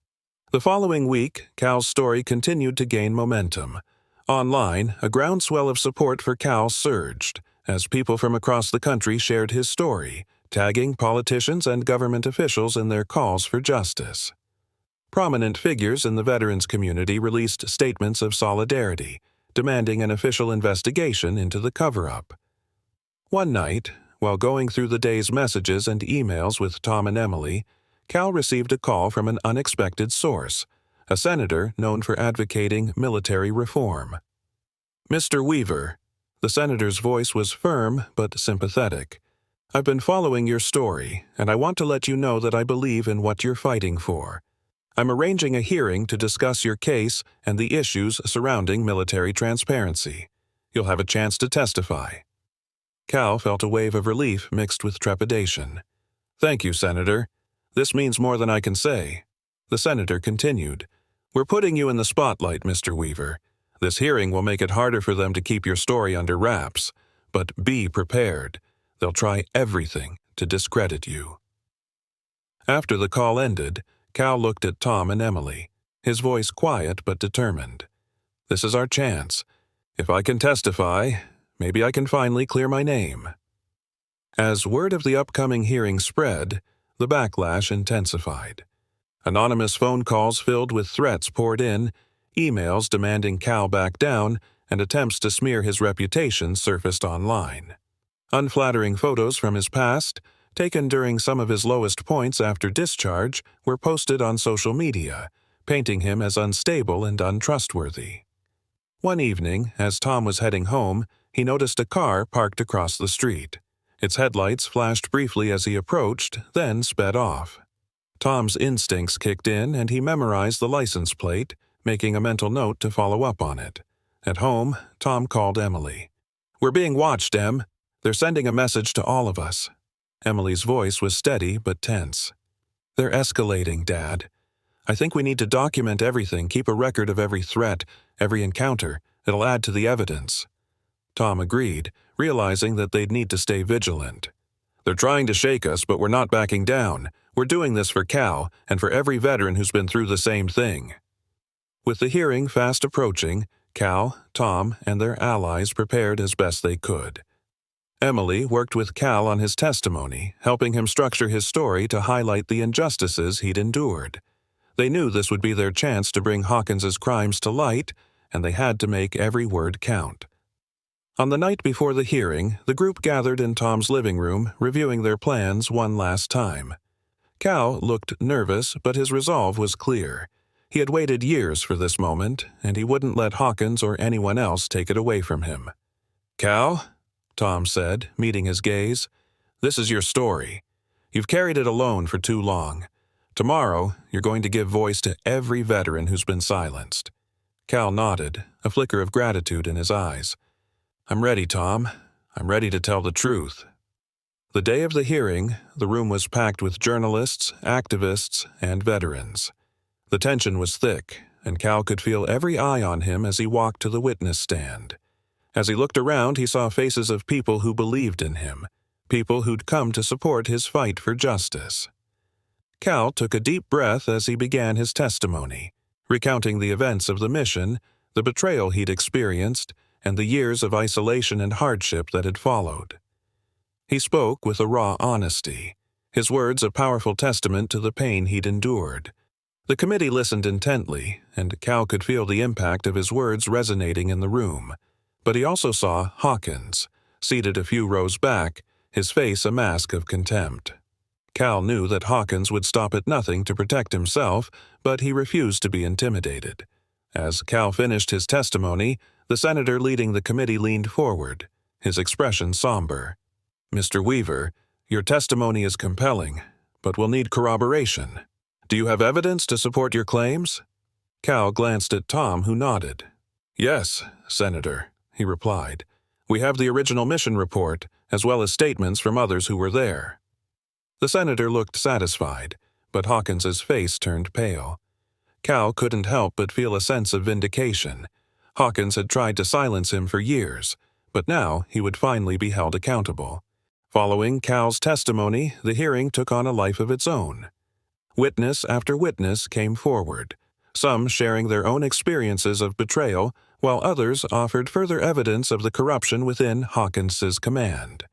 The following week, Cal's story continued to gain momentum. Online, a groundswell of support for Cal surged, as people from across the country shared his story, tagging politicians and government officials in their calls for justice. Prominent figures in the veterans community released statements of solidarity, demanding an official investigation into the cover-up. One night, while going through the day's messages and emails with Tom and Emily, Cal received a call from an unexpected source, a senator known for advocating military reform. "Mr. Weaver," the senator's voice was firm but sympathetic, "I've been following your story, and I want to let you know that I believe in what you're fighting for. I'm arranging a hearing to discuss your case and the issues surrounding military transparency. You'll have a chance to testify." Cal felt a wave of relief mixed with trepidation. "Thank you, Senator. This means more than I can say." The senator continued, "We're putting you in the spotlight, Mr. Weaver. This hearing will make it harder for them to keep your story under wraps, but be prepared. They'll try everything to discredit you." After the call ended, Cal looked at Tom and Emily, his voice quiet but determined. "This is our chance. If I can testify, maybe I can finally clear my name." As word of the upcoming hearing spread, the backlash intensified. Anonymous phone calls filled with threats poured in, emails demanding Cal back down, and attempts to smear his reputation surfaced online. Unflattering photos from his past, taken during some of his lowest points after discharge, were posted on social media, painting him as unstable and untrustworthy. One evening, as Tom was heading home, he noticed a car parked across the street. Its headlights flashed briefly as he approached, then sped off. Tom's instincts kicked in and he memorized the license plate, making a mental note to follow up on it. At home, Tom called Emily. "We're being watched, Em. They're sending a message to all of us." Emily's voice was steady but tense. "They're escalating, Dad. I think we need to document everything, keep a record of every threat, every encounter. It'll add to the evidence." Tom agreed, realizing that they'd need to stay vigilant. "They're trying to shake us, but we're not backing down. We're doing this for Cal and for every veteran who's been through the same thing." With the hearing fast approaching, Cal, Tom, and their allies prepared as best they could. Emily worked with Cal on his testimony, helping him structure his story to highlight the injustices he'd endured. They knew this would be their chance to bring Hawkins's crimes to light, and they had to make every word count. On the night before the hearing, the group gathered in Tom's living room, reviewing their plans one last time. Cal looked nervous, but his resolve was clear. He had waited years for this moment, and he wouldn't let Hawkins or anyone else take it away from him. "Cal," Tom said, meeting his gaze, "this is your story. You've carried it alone for too long. Tomorrow, you're going to give voice to every veteran who's been silenced." Cal nodded, a flicker of gratitude in his eyes. "I'm ready, Tom. I'm ready to tell the truth." The day of the hearing, the room was packed with journalists, activists, and veterans. The tension was thick, and Cal could feel every eye on him as he walked to the witness stand. As he looked around, he saw faces of people who believed in him, people who'd come to support his fight for justice. Cal took a deep breath as he began his testimony, recounting the events of the mission, the betrayal he'd experienced, and the years of isolation and hardship that had followed. He spoke with a raw honesty, his words a powerful testament to the pain he'd endured. The committee listened intently, and Cal could feel the impact of his words resonating in the room. But he also saw Hawkins, seated a few rows back, his face a mask of contempt. Cal knew that Hawkins would stop at nothing to protect himself, but he refused to be intimidated. As Cal finished his testimony, the senator leading the committee leaned forward, his expression somber. "Mr. Weaver, your testimony is compelling, but we'll need corroboration. Do you have evidence to support your claims?" Cal glanced at Tom, who nodded. "Yes, Senator," he replied. "We have the original mission report, as well as statements from others who were there." The senator looked satisfied, but Hawkins's face turned pale. Cal couldn't help but feel a sense of vindication. Hawkins had tried to silence him for years, but now he would finally be held accountable. Following Cal's testimony, the hearing took on a life of its own. Witness after witness came forward, some sharing their own experiences of betrayal, while others offered further evidence of the corruption within Hawkins's command.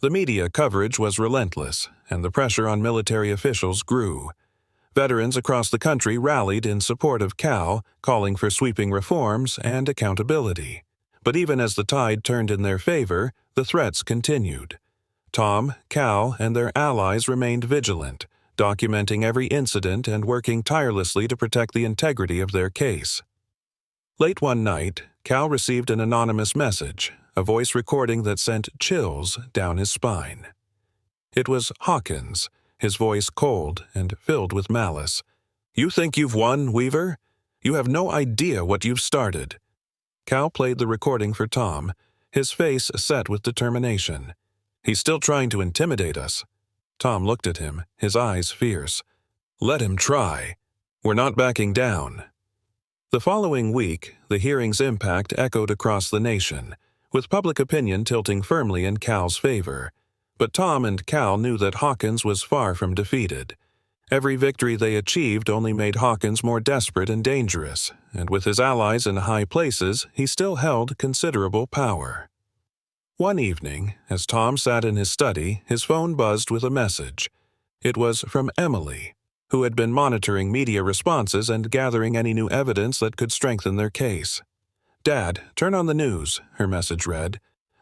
The media coverage was relentless, and the pressure on military officials grew. Veterans across the country rallied in support of Cal, calling for sweeping reforms and accountability. But even as the tide turned in their favor, the threats continued. Tom, Cal, and their allies remained vigilant, documenting every incident and working tirelessly to protect the integrity of their case. Late one night, Cal received an anonymous message, a voice recording that sent chills down his spine. It was Hawkins, his voice cold and filled with malice. "You think you've won, Weaver? You have no idea what you've started." Cal played the recording for Tom, his face set with determination. "He's still trying to intimidate us." Tom looked at him, his eyes fierce. "Let him try. We're not backing down." The following week, the hearing's impact echoed across the nation, with public opinion tilting firmly in Cal's favor. But Tom and Cal knew that Hawkins was far from defeated. Every victory they achieved only made Hawkins more desperate and dangerous, and with his allies in high places, he still held considerable power. One evening, as Tom sat in his study, his phone buzzed with a message. It was from Emily, who had been monitoring media responses and gathering any new evidence that could strengthen their case. "Dad, turn on the news," her message read.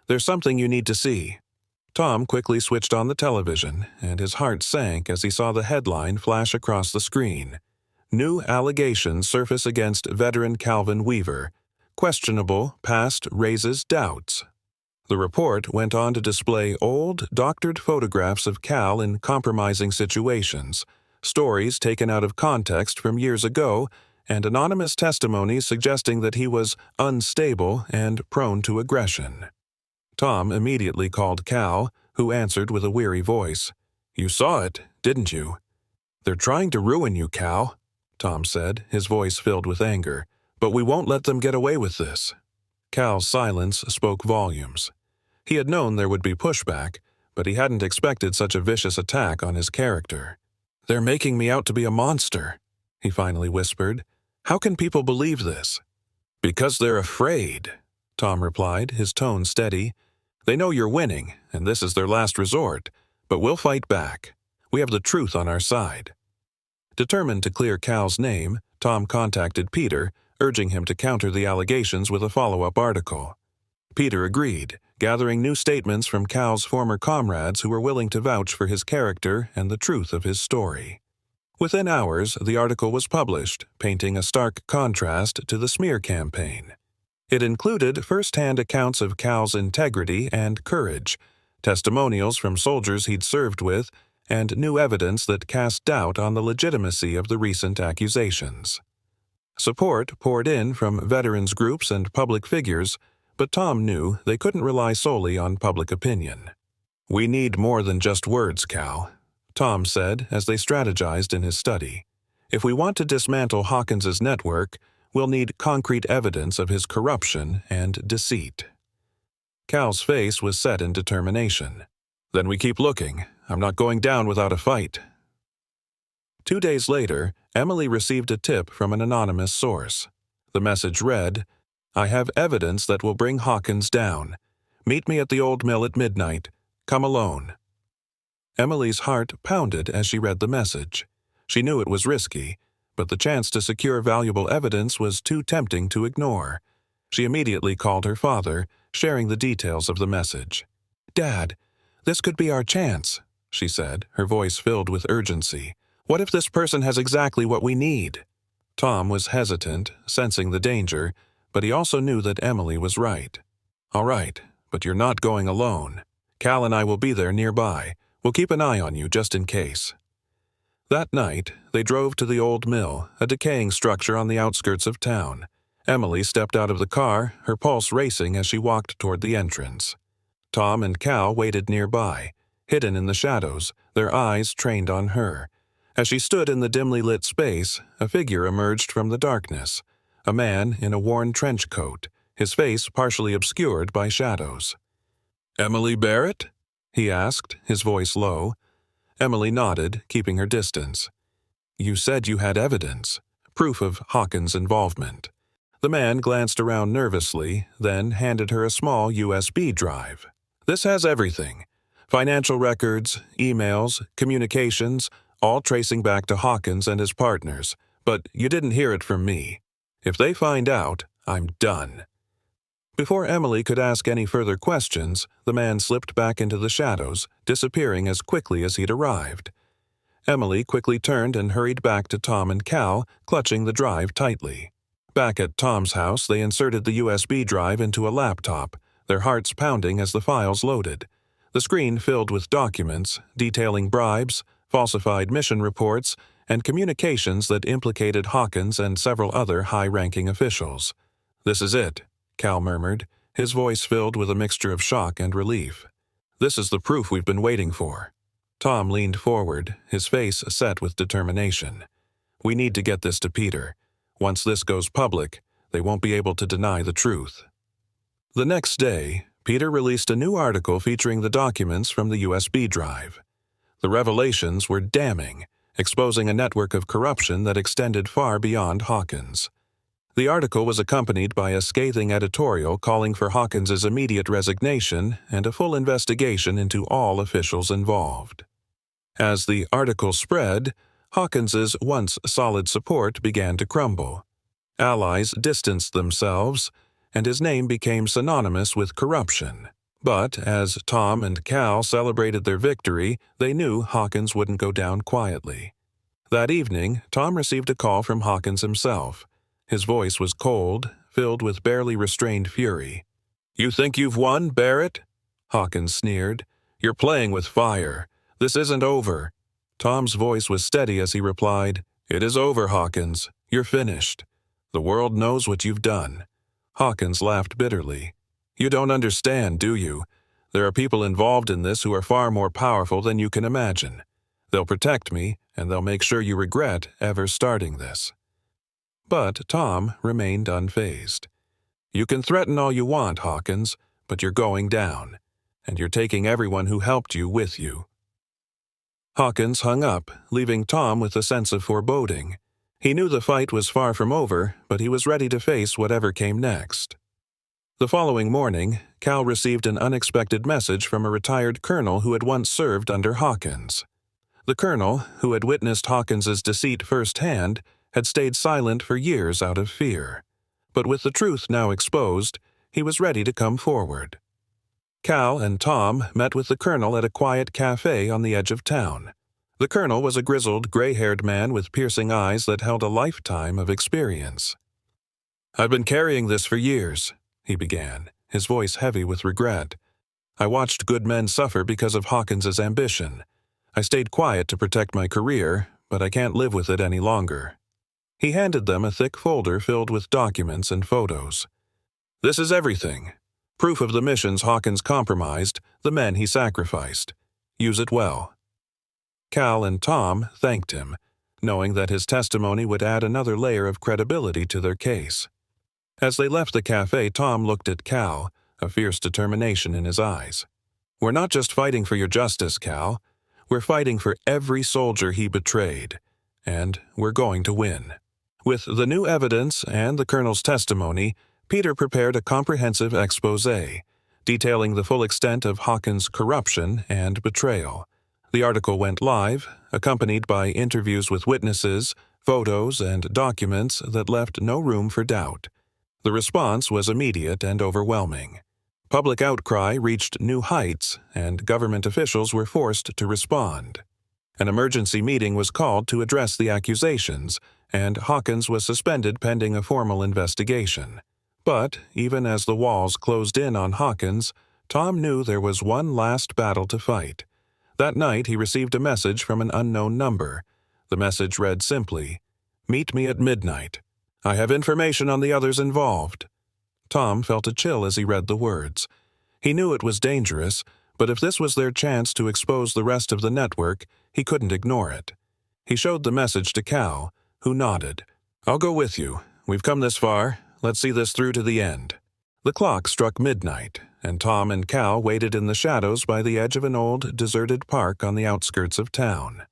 "There's something you need to see." Tom quickly switched on the television, and his heart sank as he saw the headline flash across the screen. "New allegations surface against veteran Calvin Weaver. Questionable past raises doubts." The report went on to display old, doctored photographs of Cal in compromising situations, stories taken out of context from years ago, and anonymous testimonies suggesting that he was unstable and prone to aggression. Tom immediately called Cal, who answered with a weary voice. "You saw it, didn't you?" "They're trying to ruin you, Cal," Tom said, his voice filled with anger. "But we won't let them get away with this." Cal's silence spoke volumes. He had known there would be pushback, but he hadn't expected such a vicious attack on his character. "They're making me out to be a monster," he finally whispered. "How can people believe this?" "Because they're afraid," Tom replied, his tone steady. "They know you're winning, and this is their last resort, but we'll fight back. We have the truth on our side." Determined to clear Cal's name, Tom contacted Peter, urging him to counter the allegations with a follow-up article. Peter agreed, gathering new statements from Cal's former comrades who were willing to vouch for his character and the truth of his story. Within hours, the article was published, painting a stark contrast to the smear campaign. It included first-hand accounts of Cal's integrity and courage, testimonials from soldiers he'd served with, and new evidence that cast doubt on the legitimacy of the recent accusations. Support poured in from veterans groups and public figures, but Tom knew they couldn't rely solely on public opinion. "We need more than just words, Cal," Tom said as they strategized in his study. "If we want to dismantle Hawkins's network, we'll need concrete evidence of his corruption and deceit." Cal's face was set in determination. "Then we keep looking. I'm not going down without a fight." 2 days later, Emily received a tip from an anonymous source. The message read, "I have evidence that will bring Hawkins down. Meet me at the old mill at midnight. Come alone." Emily's heart pounded as she read the message. She knew it was risky, but the chance to secure valuable evidence was too tempting to ignore. She immediately called her father, sharing the details of the message. "Dad, this could be our chance," she said, her voice filled with urgency. "What if this person has exactly what we need?" Tom was hesitant, sensing the danger, but he also knew that Emily was right. "All right, but you're not going alone. Cal and I will be there nearby. We'll keep an eye on you just in case." That night, they drove to the old mill, a decaying structure on the outskirts of town. Emily stepped out of the car, her pulse racing as she walked toward the entrance. Tom and Cal waited nearby, hidden in the shadows, their eyes trained on her. As she stood in the dimly lit space, a figure emerged from the darkness, a man in a worn trench coat, his face partially obscured by shadows. "Emily Barrett?" he asked, his voice low. Emily nodded, keeping her distance. "You said you had evidence, proof of Hawkins' involvement." The man glanced around nervously, then handed her a small USB drive. "This has everything. Financial records, emails, communications, all tracing back to Hawkins and his partners, but you didn't hear it from me. If they find out, I'm done." Before Emily could ask any further questions, the man slipped back into the shadows, disappearing as quickly as he'd arrived. Emily quickly turned and hurried back to Tom and Cal, clutching the drive tightly. Back at Tom's house, they inserted the USB drive into a laptop, their hearts pounding as the files loaded. The screen filled with documents detailing bribes, falsified mission reports, and communications that implicated Hawkins and several other high-ranking officials. "This is it," Cal murmured, his voice filled with a mixture of shock and relief. "This is the proof we've been waiting for." Tom leaned forward, his face set with determination. "We need to get this to Peter. Once this goes public, they won't be able to deny the truth." The next day, Peter released a new article featuring the documents from the USB drive. The revelations were damning, exposing a network of corruption that extended far beyond Hawkins. The article was accompanied by a scathing editorial calling for Hawkins's immediate resignation and a full investigation into all officials involved. As the article spread, Hawkins's once solid support began to crumble. Allies distanced themselves, and his name became synonymous with corruption. But as Tom and Cal celebrated their victory, they knew Hawkins wouldn't go down quietly. That evening, Tom received a call from Hawkins himself. His voice was cold, filled with barely restrained fury. "You think you've won, Barrett?" Hawkins sneered. "You're playing with fire. This isn't over." Tom's voice was steady as he replied, "It is over, Hawkins. You're finished. The world knows what you've done." Hawkins laughed bitterly. "You don't understand, do you? There are people involved in this who are far more powerful than you can imagine. They'll protect me, and they'll make sure you regret ever starting this." But Tom remained unfazed. "You can threaten all you want, Hawkins, but you're going down, and you're taking everyone who helped you with you." Hawkins hung up, leaving Tom with a sense of foreboding. He knew the fight was far from over, but he was ready to face whatever came next. The following morning, Cal received an unexpected message from a retired colonel who had once served under Hawkins. The colonel, who had witnessed Hawkins's deceit firsthand, had stayed silent for years out of fear. But with the truth now exposed, he was ready to come forward. Cal and Tom met with the colonel at a quiet cafe on the edge of town. The colonel was a grizzled, gray-haired man with piercing eyes that held a lifetime of experience. "I've been carrying this for years," he began, his voice heavy with regret. "I watched good men suffer because of Hawkins's ambition. I stayed quiet to protect my career, but I can't live with it any longer." He handed them a thick folder filled with documents and photos. "This is everything. Proof of the missions Hawkins compromised, the men he sacrificed. Use it well." Cal and Tom thanked him, knowing that his testimony would add another layer of credibility to their case. As they left the cafe, Tom looked at Cal, a fierce determination in his eyes. "We're not just fighting for your justice, Cal. We're fighting for every soldier he betrayed, and we're going to win." With the new evidence and the colonel's testimony, Peter prepared a comprehensive exposé, detailing the full extent of Hawkins' corruption and betrayal. The article went live, accompanied by interviews with witnesses, photos, and documents that left no room for doubt. The response was immediate and overwhelming. Public outcry reached new heights, and government officials were forced to respond. An emergency meeting was called to address the accusations, and Hawkins was suspended pending a formal investigation. But, even as the walls closed in on Hawkins, Tom knew there was one last battle to fight. That night he received a message from an unknown number. The message read simply, "Meet me at midnight. I have information on the others involved." Tom felt a chill as he read the words. He knew it was dangerous, but if this was their chance to expose the rest of the network, he couldn't ignore it. He showed the message to Cal, who nodded. "I'll go with you. We've come this far. Let's see this through to the end." The clock struck midnight, and Tom and Cal waited in the shadows by the edge of an old, deserted park on the outskirts of town.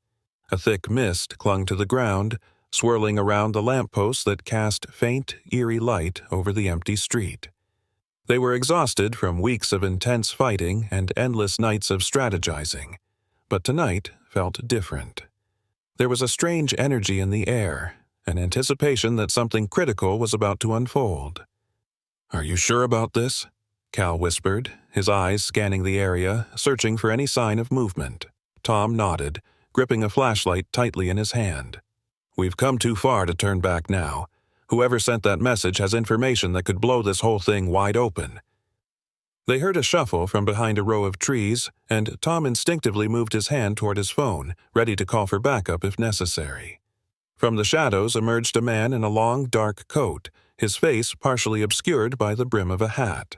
A thick mist clung to the ground, swirling around the lampposts that cast faint, eerie light over the empty street. They were exhausted from weeks of intense fighting and endless nights of strategizing, but tonight felt different. There was a strange energy in the air, an anticipation that something critical was about to unfold. "Are you sure about this?" Cal whispered, his eyes scanning the area, searching for any sign of movement. Tom nodded, gripping a flashlight tightly in his hand. "We've come too far to turn back now. Whoever sent that message has information that could blow this whole thing wide open." They heard a shuffle from behind a row of trees, and Tom instinctively moved his hand toward his phone, ready to call for backup if necessary. From the shadows emerged a man in a long, dark coat, his face partially obscured by the brim of a hat.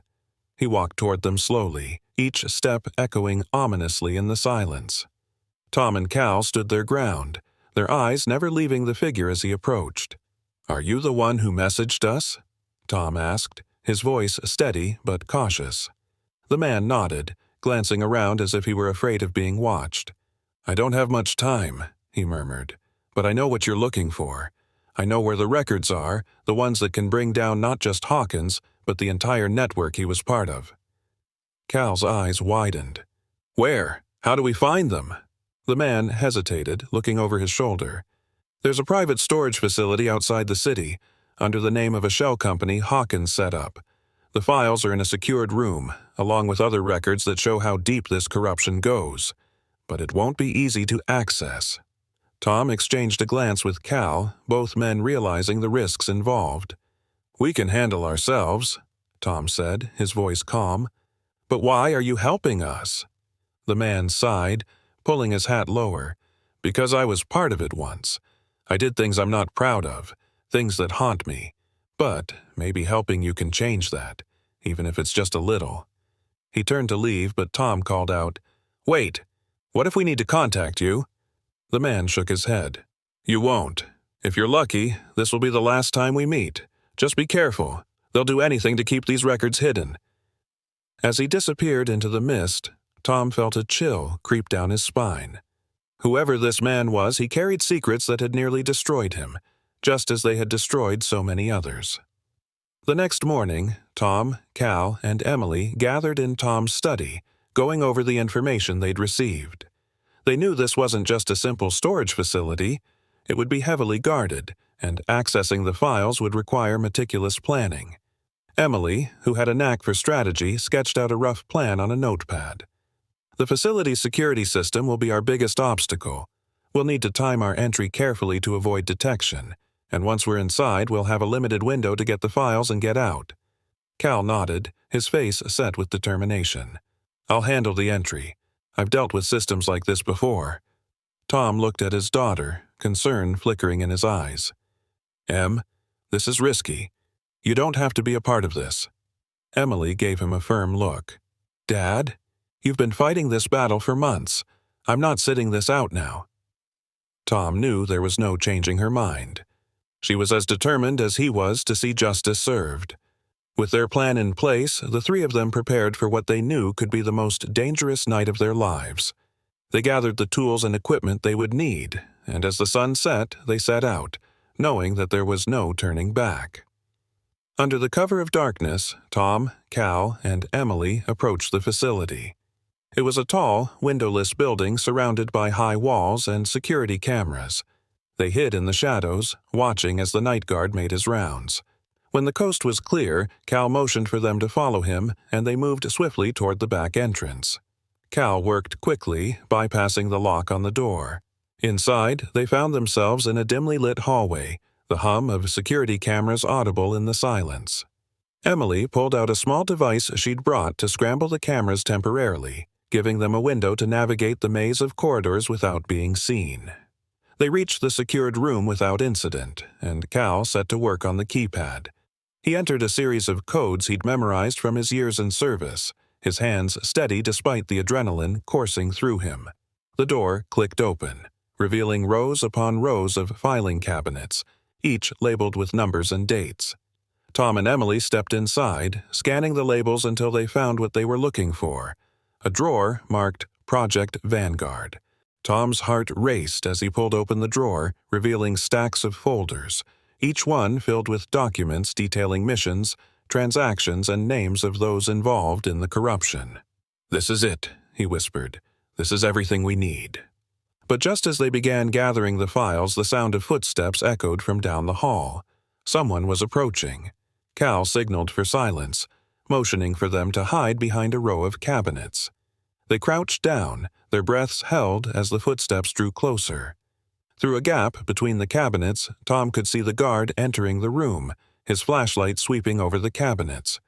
He walked toward them slowly, each step echoing ominously in the silence. Tom and Cal stood their ground, their eyes never leaving the figure as he approached. "Are you the one who messaged us?" Tom asked, his voice steady but cautious. The man nodded, glancing around as if he were afraid of being watched. "I don't have much time," he murmured, "but I know what you're looking for. I know where the records are, the ones that can bring down not just Hawkins, but the entire network he was part of." Cal's eyes widened. "Where? How do we find them?" The man hesitated, looking over his shoulder. "There's a private storage facility outside the city, under the name of a shell company Hawkins set up. The files are in a secured room, along with other records that show how deep this corruption goes. But it won't be easy to access." Tom exchanged a glance with Cal, both men realizing the risks involved. "We can handle ourselves," Tom said, his voice calm. "But why are you helping us?" The man sighed, pulling his hat lower. "Because I was part of it once. I did things I'm not proud of, things that haunt me. But maybe helping you can change that, even if it's just a little." He turned to leave, but Tom called out, "Wait! What if we need to contact you?" The man shook his head. "You won't. If you're lucky, this will be the last time we meet. Just be careful. They'll do anything to keep these records hidden." As he disappeared into the mist, Tom felt a chill creep down his spine. Whoever this man was, he carried secrets that had nearly destroyed him, just as they had destroyed so many others. The next morning, Tom, Cal, and Emily gathered in Tom's study, going over the information they'd received. They knew this wasn't just a simple storage facility. It would be heavily guarded, and accessing the files would require meticulous planning. Emily, who had a knack for strategy, sketched out a rough plan on a notepad. "The facility's security system will be our biggest obstacle. We'll need to time our entry carefully to avoid detection, and once we're inside, we'll have a limited window to get the files and get out." Cal nodded, his face set with determination. "I'll handle the entry. I've dealt with systems like this before." Tom looked at his daughter, concern flickering in his eyes. "Em, this is risky. You don't have to be a part of this." Emily gave him a firm look. "Dad, you've been fighting this battle for months. I'm not sitting this out now." Tom knew there was no changing her mind. She was as determined as he was to see justice served. With their plan in place, the three of them prepared for what they knew could be the most dangerous night of their lives. They gathered the tools and equipment they would need, and as the sun set, they set out, knowing that there was no turning back. Under the cover of darkness, Tom, Cal, and Emily approached the facility. It was a tall, windowless building surrounded by high walls and security cameras. They hid in the shadows, watching as the night guard made his rounds. When the coast was clear, Cal motioned for them to follow him, and they moved swiftly toward the back entrance. Cal worked quickly, bypassing the lock on the door. Inside, they found themselves in a dimly lit hallway, the hum of security cameras audible in the silence. Emily pulled out a small device she'd brought to scramble the cameras temporarily, giving them a window to navigate the maze of corridors without being seen. They reached the secured room without incident, and Cal set to work on the keypad. He entered a series of codes he'd memorized from his years in service, his hands steady despite the adrenaline coursing through him. The door clicked open, revealing rows upon rows of filing cabinets, each labeled with numbers and dates. Tom and Emily stepped inside, scanning the labels until they found what they were looking for. A drawer marked Project Vanguard. Tom's heart raced as he pulled open the drawer, revealing stacks of folders, each one filled with documents detailing missions, transactions, and names of those involved in the corruption. "This is it," he whispered. "This is everything we need." But just as they began gathering the files, the sound of footsteps echoed from down the hall. Someone was approaching. Cal signaled for silence, motioning for them to hide behind a row of cabinets. They crouched down, their breaths held as the footsteps drew closer. Through a gap between the cabinets, Tom could see the guard entering the room, his flashlight sweeping over the cabinets.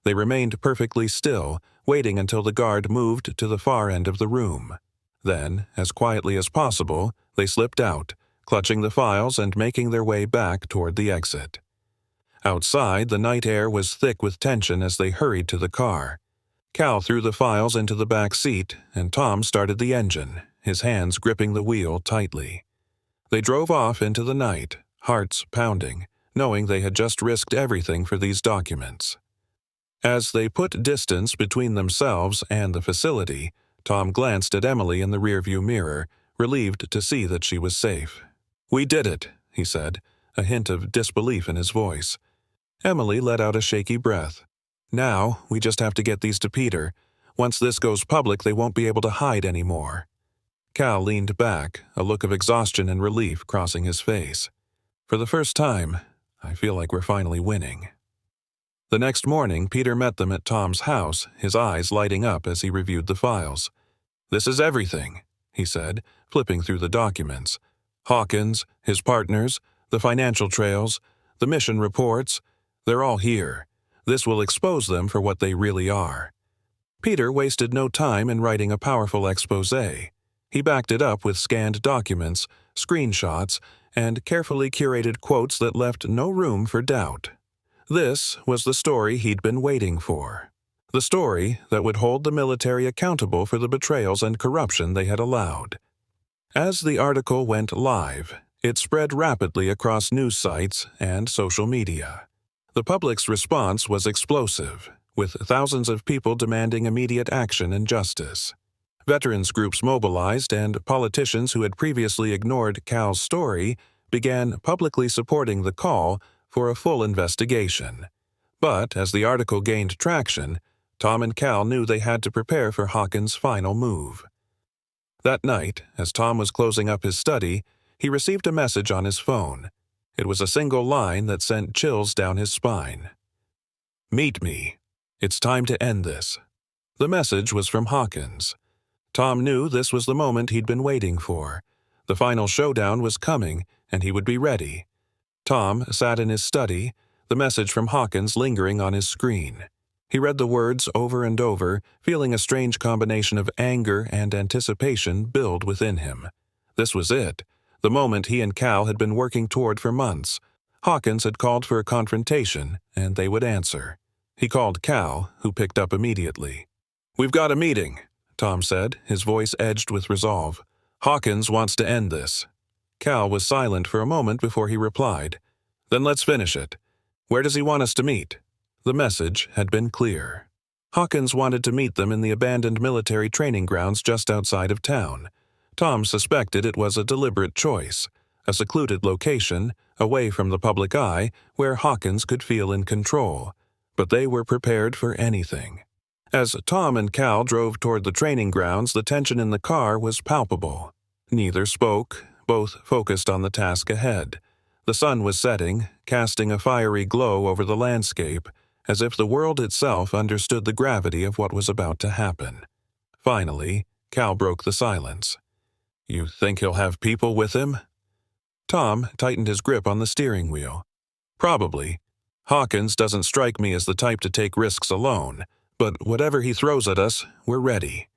They remained perfectly still, waiting until the guard moved to the far end of the room. Then, as quietly as possible, they slipped out, clutching the files and making their way back toward the exit. Outside, the night air was thick with tension as they hurried to the car. Cal threw the files into the back seat, and Tom started the engine, his hands gripping the wheel tightly. They drove off into the night, hearts pounding, knowing they had just risked everything for these documents. As they put distance between themselves and the facility, Tom glanced at Emily in the rearview mirror, relieved to see that she was safe. "We did it," he said, a hint of disbelief in his voice. Emily let out a shaky breath. "Now, we just have to get these to Peter. Once this goes public, they won't be able to hide anymore." Cal leaned back, a look of exhaustion and relief crossing his face. "For the first time, I feel like we're finally winning." The next morning, Peter met them at Tom's house, his eyes lighting up as he reviewed the files. "This is everything," he said, flipping through the documents. "Hawkins, his partners, the financial trails, the mission reports, they're all here. This will expose them for what they really are." Peter wasted no time in writing a powerful exposé. He backed it up with scanned documents, screenshots, and carefully curated quotes that left no room for doubt. This was the story he'd been waiting for. The story that would hold the military accountable for the betrayals and corruption they had allowed. As the article went live, it spread rapidly across news sites and social media. The public's response was explosive, with thousands of people demanding immediate action and justice. Veterans groups mobilized, and politicians who had previously ignored Cal's story began publicly supporting the call for a full investigation. But as the article gained traction, Tom and Cal knew they had to prepare for Hawkins' final move. That night, as Tom was closing up his study, he received a message on his phone. It was a single line that sent chills down his spine. "Meet me. It's time to end this." The message was from Hawkins. Tom knew this was the moment he'd been waiting for. The final showdown was coming, and he would be ready. Tom sat in his study, the message from Hawkins lingering on his screen. He read the words over and over, feeling a strange combination of anger and anticipation build within him. This was it, the moment he and Cal had been working toward for months. Hawkins had called for a confrontation, and they would answer. He called Cal, who picked up immediately. "We've got a meeting," Tom said, his voice edged with resolve. "Hawkins wants to end this." Cal was silent for a moment before he replied. "Then let's finish it. Where does he want us to meet?" The message had been clear. Hawkins wanted to meet them in the abandoned military training grounds just outside of town. Tom suspected it was a deliberate choice, a secluded location, away from the public eye, where Hawkins could feel in control. But they were prepared for anything. As Tom and Cal drove toward the training grounds, the tension in the car was palpable. Neither spoke, both focused on the task ahead. The sun was setting, casting a fiery glow over the landscape, as if the world itself understood the gravity of what was about to happen. Finally, Cal broke the silence. "You think he'll have people with him?" Tom tightened his grip on the steering wheel. "Probably. Hawkins doesn't strike me as the type to take risks alone, but whatever he throws at us, we're ready."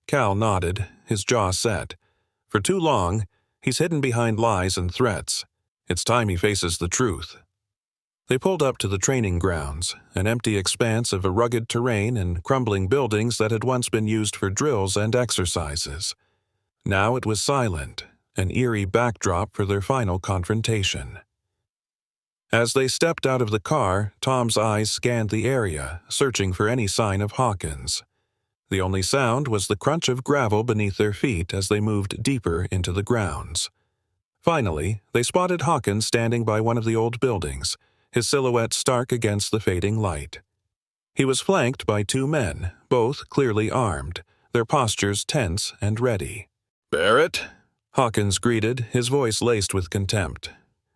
Cal nodded, his jaw set. For too long, he's hidden behind lies and threats. It's time he faces the truth. They pulled up to the training grounds, an empty expanse of a rugged terrain and crumbling buildings that had once been used for drills and exercises. Now it was silent, an eerie backdrop for their final confrontation. As they stepped out of the car, Tom's eyes scanned the area, searching for any sign of Hawkins. The only sound was the crunch of gravel beneath their feet as they moved deeper into the grounds. Finally, they spotted Hawkins standing by one of the old buildings, his silhouette stark against the fading light. He was flanked by two men, both clearly armed, their postures tense and ready. "Barrett?" Hawkins greeted, his voice laced with contempt.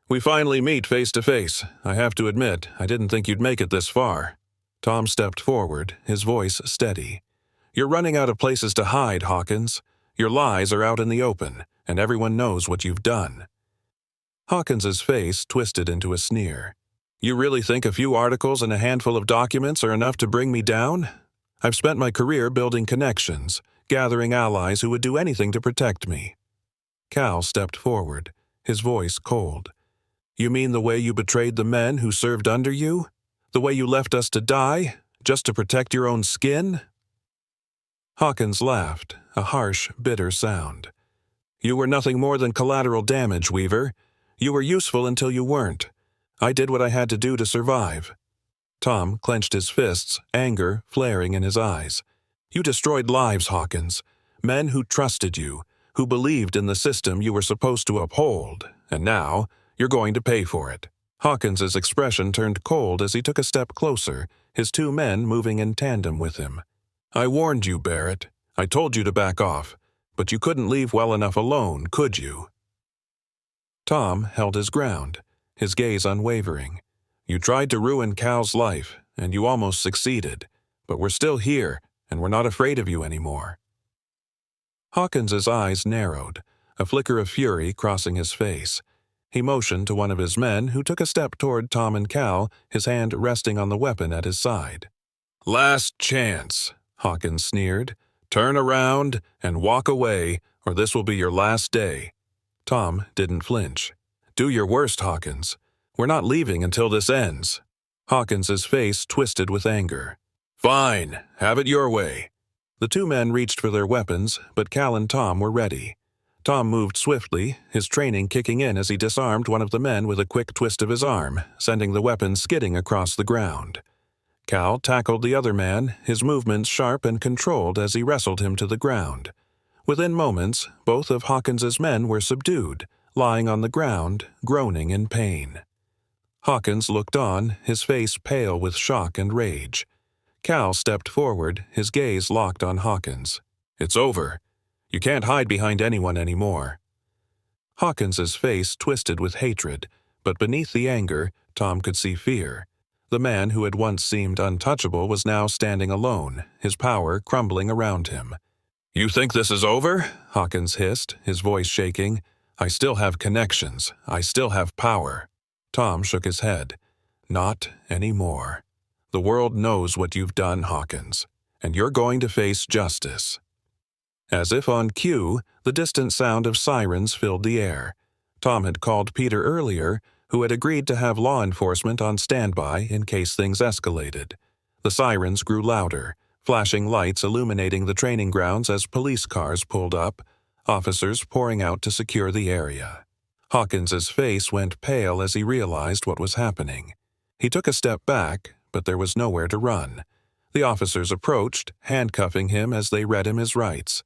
"We finally meet face to face. I have to admit, I didn't think you'd make it this far." Tom stepped forward, his voice steady. "You're running out of places to hide, Hawkins. Your lies are out in the open, and everyone knows what you've done." Hawkins's face twisted into a sneer. "You really think a few articles and a handful of documents are enough to bring me down? I've spent my career building connections, gathering allies who would do anything to protect me." Cal stepped forward, his voice cold. "You mean the way you betrayed the men who served under you? The way you left us to die, just to protect your own skin?" Hawkins laughed, a harsh, bitter sound. "You were nothing more than collateral damage, Weaver. You were useful until you weren't. I did what I had to do to survive." Tom clenched his fists, anger flaring in his eyes. "You destroyed lives, Hawkins. Men who trusted you, who believed in the system you were supposed to uphold, and now you're going to pay for it." Hawkins's expression turned cold as he took a step closer, his two men moving in tandem with him. "I warned you, Barrett. I told you to back off, but you couldn't leave well enough alone, could you?" Tom held his ground, his gaze unwavering. "You tried to ruin Cal's life, and you almost succeeded, but we're still here, and we're not afraid of you anymore." Hawkins's eyes narrowed, a flicker of fury crossing his face. He motioned to one of his men, who took a step toward Tom and Cal, his hand resting on the weapon at his side. "Last chance," Hawkins sneered. "Turn around and walk away, or this will be your last day." Tom didn't flinch. "Do your worst, Hawkins. We're not leaving until this ends." Hawkins's face twisted with anger. "Fine, have it your way." The two men reached for their weapons, but Cal and Tom were ready. Tom moved swiftly, his training kicking in as he disarmed one of the men with a quick twist of his arm, sending the weapon skidding across the ground. Cal tackled the other man, his movements sharp and controlled as he wrestled him to the ground. Within moments, both of Hawkins's men were subdued, lying on the ground, groaning in pain. Hawkins looked on, his face pale with shock and rage. Cal stepped forward, his gaze locked on Hawkins. "It's over. You can't hide behind anyone anymore." Hawkins's face twisted with hatred, but beneath the anger, Tom could see fear. The man who had once seemed untouchable was now standing alone, his power crumbling around him. "You think this is over?" Hawkins hissed, his voice shaking. "I still have connections. I still have power." Tom shook his head. "Not anymore. The world knows what you've done, Hawkins, and you're going to face justice." As if on cue, the distant sound of sirens filled the air. Tom had called Peter earlier, who had agreed to have law enforcement on standby in case things escalated. The sirens grew louder, flashing lights illuminating the training grounds as police cars pulled up, officers pouring out to secure the area. Hawkins's face went pale as he realized what was happening. He took a step back, but there was nowhere to run. The officers approached, handcuffing him as they read him his rights.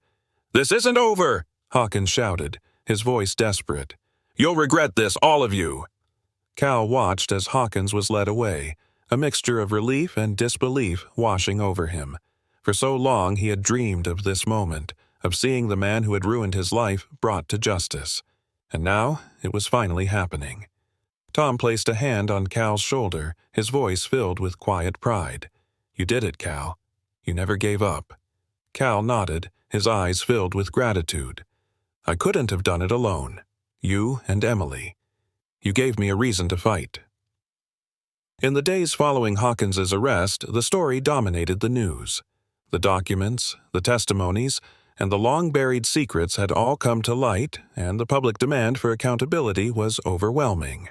"This isn't over!" Hawkins shouted, his voice desperate. "You'll regret this, all of you!" Cal watched as Hawkins was led away, a mixture of relief and disbelief washing over him. For so long he had dreamed of this moment, of seeing the man who had ruined his life brought to justice. And now it was finally happening. Tom placed a hand on Cal's shoulder, his voice filled with quiet pride. "You did it, Cal. You never gave up." Cal nodded, his eyes filled with gratitude. "I couldn't have done it alone. You and Emily. You gave me a reason to fight." In the days following Hawkins's arrest, the story dominated the news. The documents, the testimonies, and the long-buried secrets had all come to light, and the public demand for accountability was overwhelming.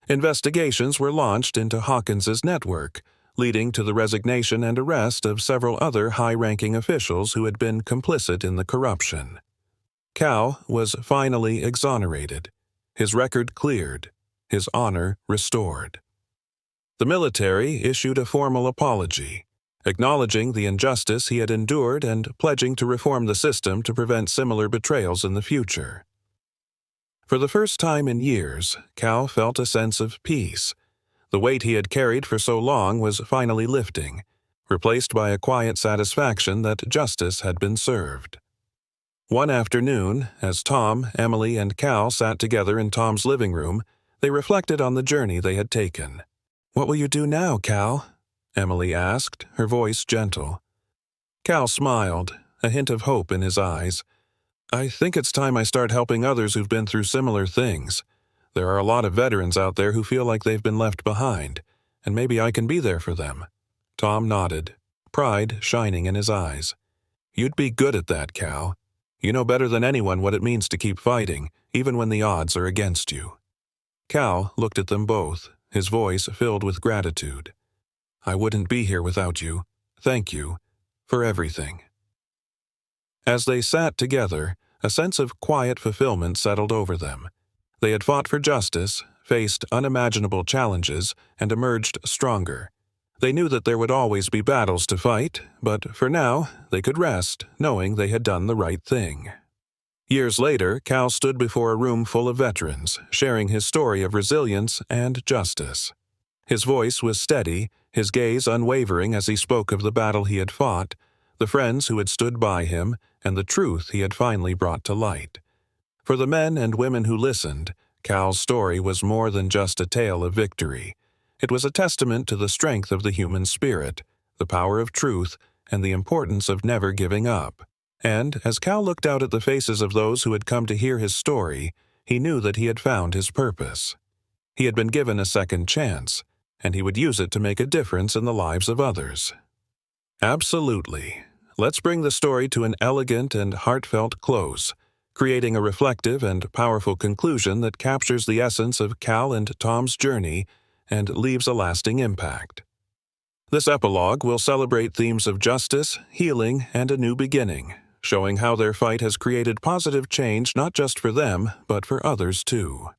Investigations were launched into Hawkins's network, leading to the resignation and arrest of several other high-ranking officials who had been complicit in the corruption. Cal was finally exonerated, his record cleared, his honor restored. The military issued a formal apology, acknowledging the injustice he had endured and pledging to reform the system to prevent similar betrayals in the future. For the first time in years, Cal felt a sense of peace. The weight he had carried for so long was finally lifting, replaced by a quiet satisfaction that justice had been served. One afternoon, as Tom, Emily, and Cal sat together in Tom's living room, they reflected on the journey they had taken. "What will you do now, Cal?" Emily asked, her voice gentle. Cal smiled, a hint of hope in his eyes. "I think it's time I start helping others who've been through similar things. There are a lot of veterans out there who feel like they've been left behind, and maybe I can be there for them." Tom nodded, pride shining in his eyes. "You'd be good at that, Cal. You know better than anyone what it means to keep fighting, even when the odds are against you." Cal looked at them both, his voice filled with gratitude. "I wouldn't be here without you. Thank you for everything." As they sat together, a sense of quiet fulfillment settled over them. They had fought for justice, faced unimaginable challenges, and emerged stronger. They knew that there would always be battles to fight, but for now, they could rest, knowing they had done the right thing. Years later, Cal stood before a room full of veterans, sharing his story of resilience and justice. His voice was steady, his gaze unwavering as he spoke of the battle he had fought, the friends who had stood by him, and the truth he had finally brought to light. For the men and women who listened, Cal's story was more than just a tale of victory. It was a testament to the strength of the human spirit, the power of truth, and the importance of never giving up. And as Cal looked out at the faces of those who had come to hear his story, he knew that he had found his purpose. He had been given a second chance, and he would use it to make a difference in the lives of others. Absolutely. Let's bring the story to an elegant and heartfelt close, creating a reflective and powerful conclusion that captures the essence of Cal and Tom's journey and leaves a lasting impact. This epilogue will celebrate themes of justice, healing, and a new beginning, showing how their fight has created positive change not just for them, but for others too.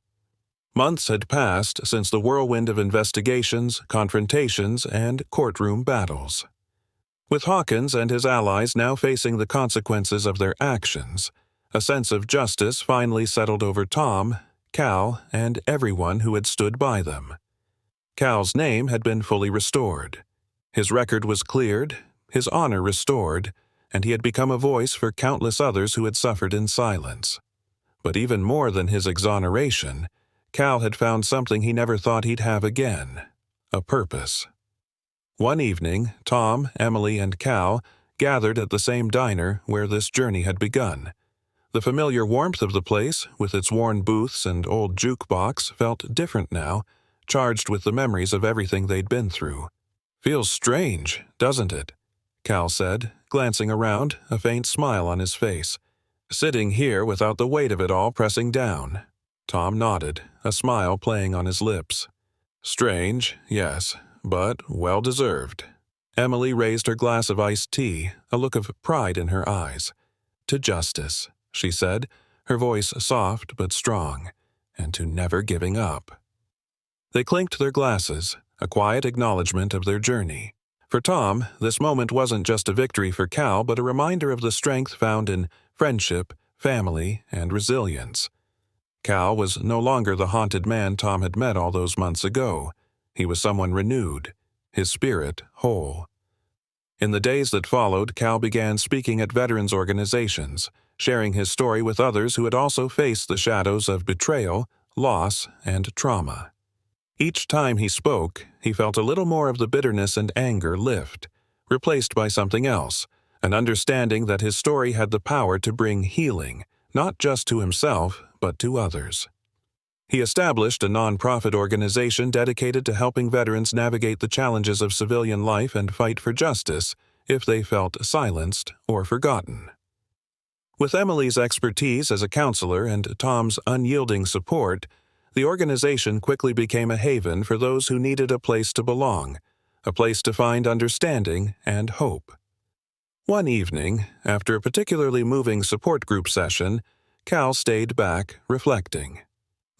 Months had passed since the whirlwind of investigations, confrontations, and courtroom battles. With Hawkins and his allies now facing the consequences of their actions, a sense of justice finally settled over Tom, Cal, and everyone who had stood by them. Cal's name had been fully restored. His record was cleared, his honor restored, and he had become a voice for countless others who had suffered in silence. But even more than his exoneration, Cal had found something he never thought he'd have again: a purpose. One evening, Tom, Emily, and Cal gathered at the same diner where this journey had begun. The familiar warmth of the place, with its worn booths and old jukebox, felt different now, charged with the memories of everything they'd been through. "Feels strange, doesn't it?" Cal said, glancing around, a faint smile on his face. "Sitting here without the weight of it all pressing down." Tom nodded, a smile playing on his lips. "Strange, yes, but well-deserved." Emily raised her glass of iced tea, a look of pride in her eyes. "To justice," she said, her voice soft but strong, "and to never giving up." They clinked their glasses, a quiet acknowledgement of their journey. For Tom, this moment wasn't just a victory for Cal, but a reminder of the strength found in friendship, family, and resilience. Cal was no longer the haunted man Tom had met all those months ago. He was someone renewed, his spirit whole. In the days that followed, Cal began speaking at veterans organizations, sharing his story with others who had also faced the shadows of betrayal, loss, and trauma. Each time he spoke, he felt a little more of the bitterness and anger lift, replaced by something else, an understanding that his story had the power to bring healing, not just to himself, but to others. He established a nonprofit organization dedicated to helping veterans navigate the challenges of civilian life and fight for justice if they felt silenced or forgotten. With Emily's expertise as a counselor and Tom's unyielding support, the organization quickly became a haven for those who needed a place to belong, a place to find understanding and hope. One evening, after a particularly moving support group session, Cal stayed back, reflecting.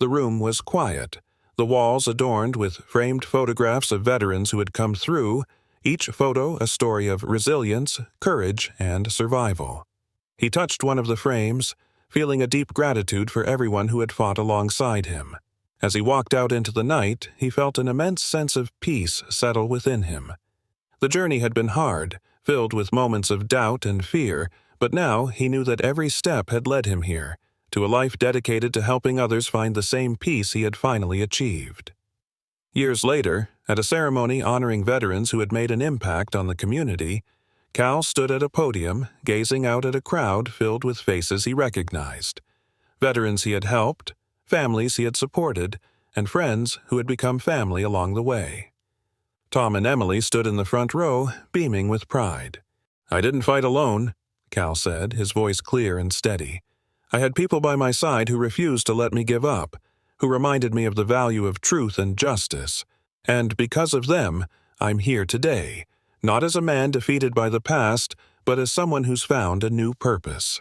The room was quiet, the walls adorned with framed photographs of veterans who had come through, each photo a story of resilience, courage, and survival. He touched one of the frames, feeling a deep gratitude for everyone who had fought alongside him. As he walked out into the night, he felt an immense sense of peace settle within him. The journey had been hard, filled with moments of doubt and fear, but now he knew that every step had led him here, to a life dedicated to helping others find the same peace he had finally achieved. Years later, at a ceremony honoring veterans who had made an impact on the community, Cal stood at a podium, gazing out at a crowd filled with faces he recognized. Veterans he had helped, families he had supported, and friends who had become family along the way. Tom and Emily stood in the front row, beaming with pride. "I didn't fight alone," Cal said, his voice clear and steady. "I had people by my side who refused to let me give up, who reminded me of the value of truth and justice. And because of them, I'm here today, not as a man defeated by the past, but as someone who's found a new purpose."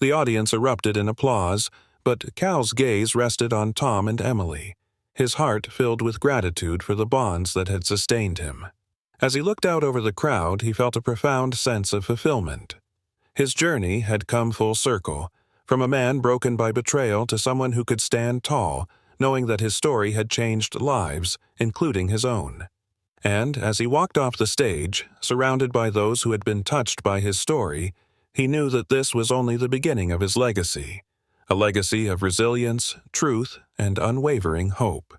The audience erupted in applause, but Cal's gaze rested on Tom and Emily, his heart filled with gratitude for the bonds that had sustained him. As he looked out over the crowd, he felt a profound sense of fulfillment. His journey had come full circle, from a man broken by betrayal to someone who could stand tall, knowing that his story had changed lives, including his own. And as he walked off the stage, surrounded by those who had been touched by his story, he knew that this was only the beginning of his legacy, a legacy of resilience, truth, and unwavering hope.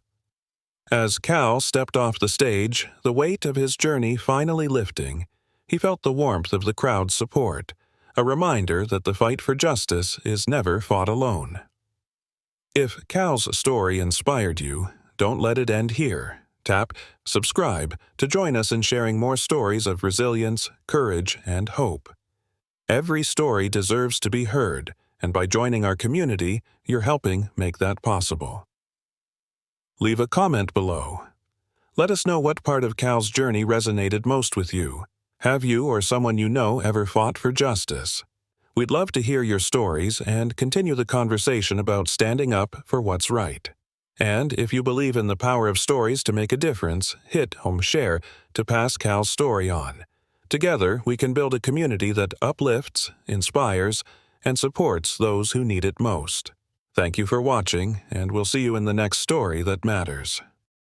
As Cal stepped off the stage, the weight of his journey finally lifting, he felt the warmth of the crowd's support, a reminder that the fight for justice is never fought alone. If Cal's story inspired you, don't let it end here. Tap subscribe to join us in sharing more stories of resilience, courage, and hope. Every story deserves to be heard, and by joining our community, you're helping make that possible. Leave a comment below. Let us know what part of Cal's journey resonated most with you. Have you or someone you know ever fought for justice? We'd love to hear your stories and continue the conversation about standing up for what's right. And if you believe in the power of stories to make a difference, hit share to pass Cal's story on. Together, we can build a community that uplifts, inspires, and supports those who need it most. Thank you for watching, and we'll see you in the next story that matters.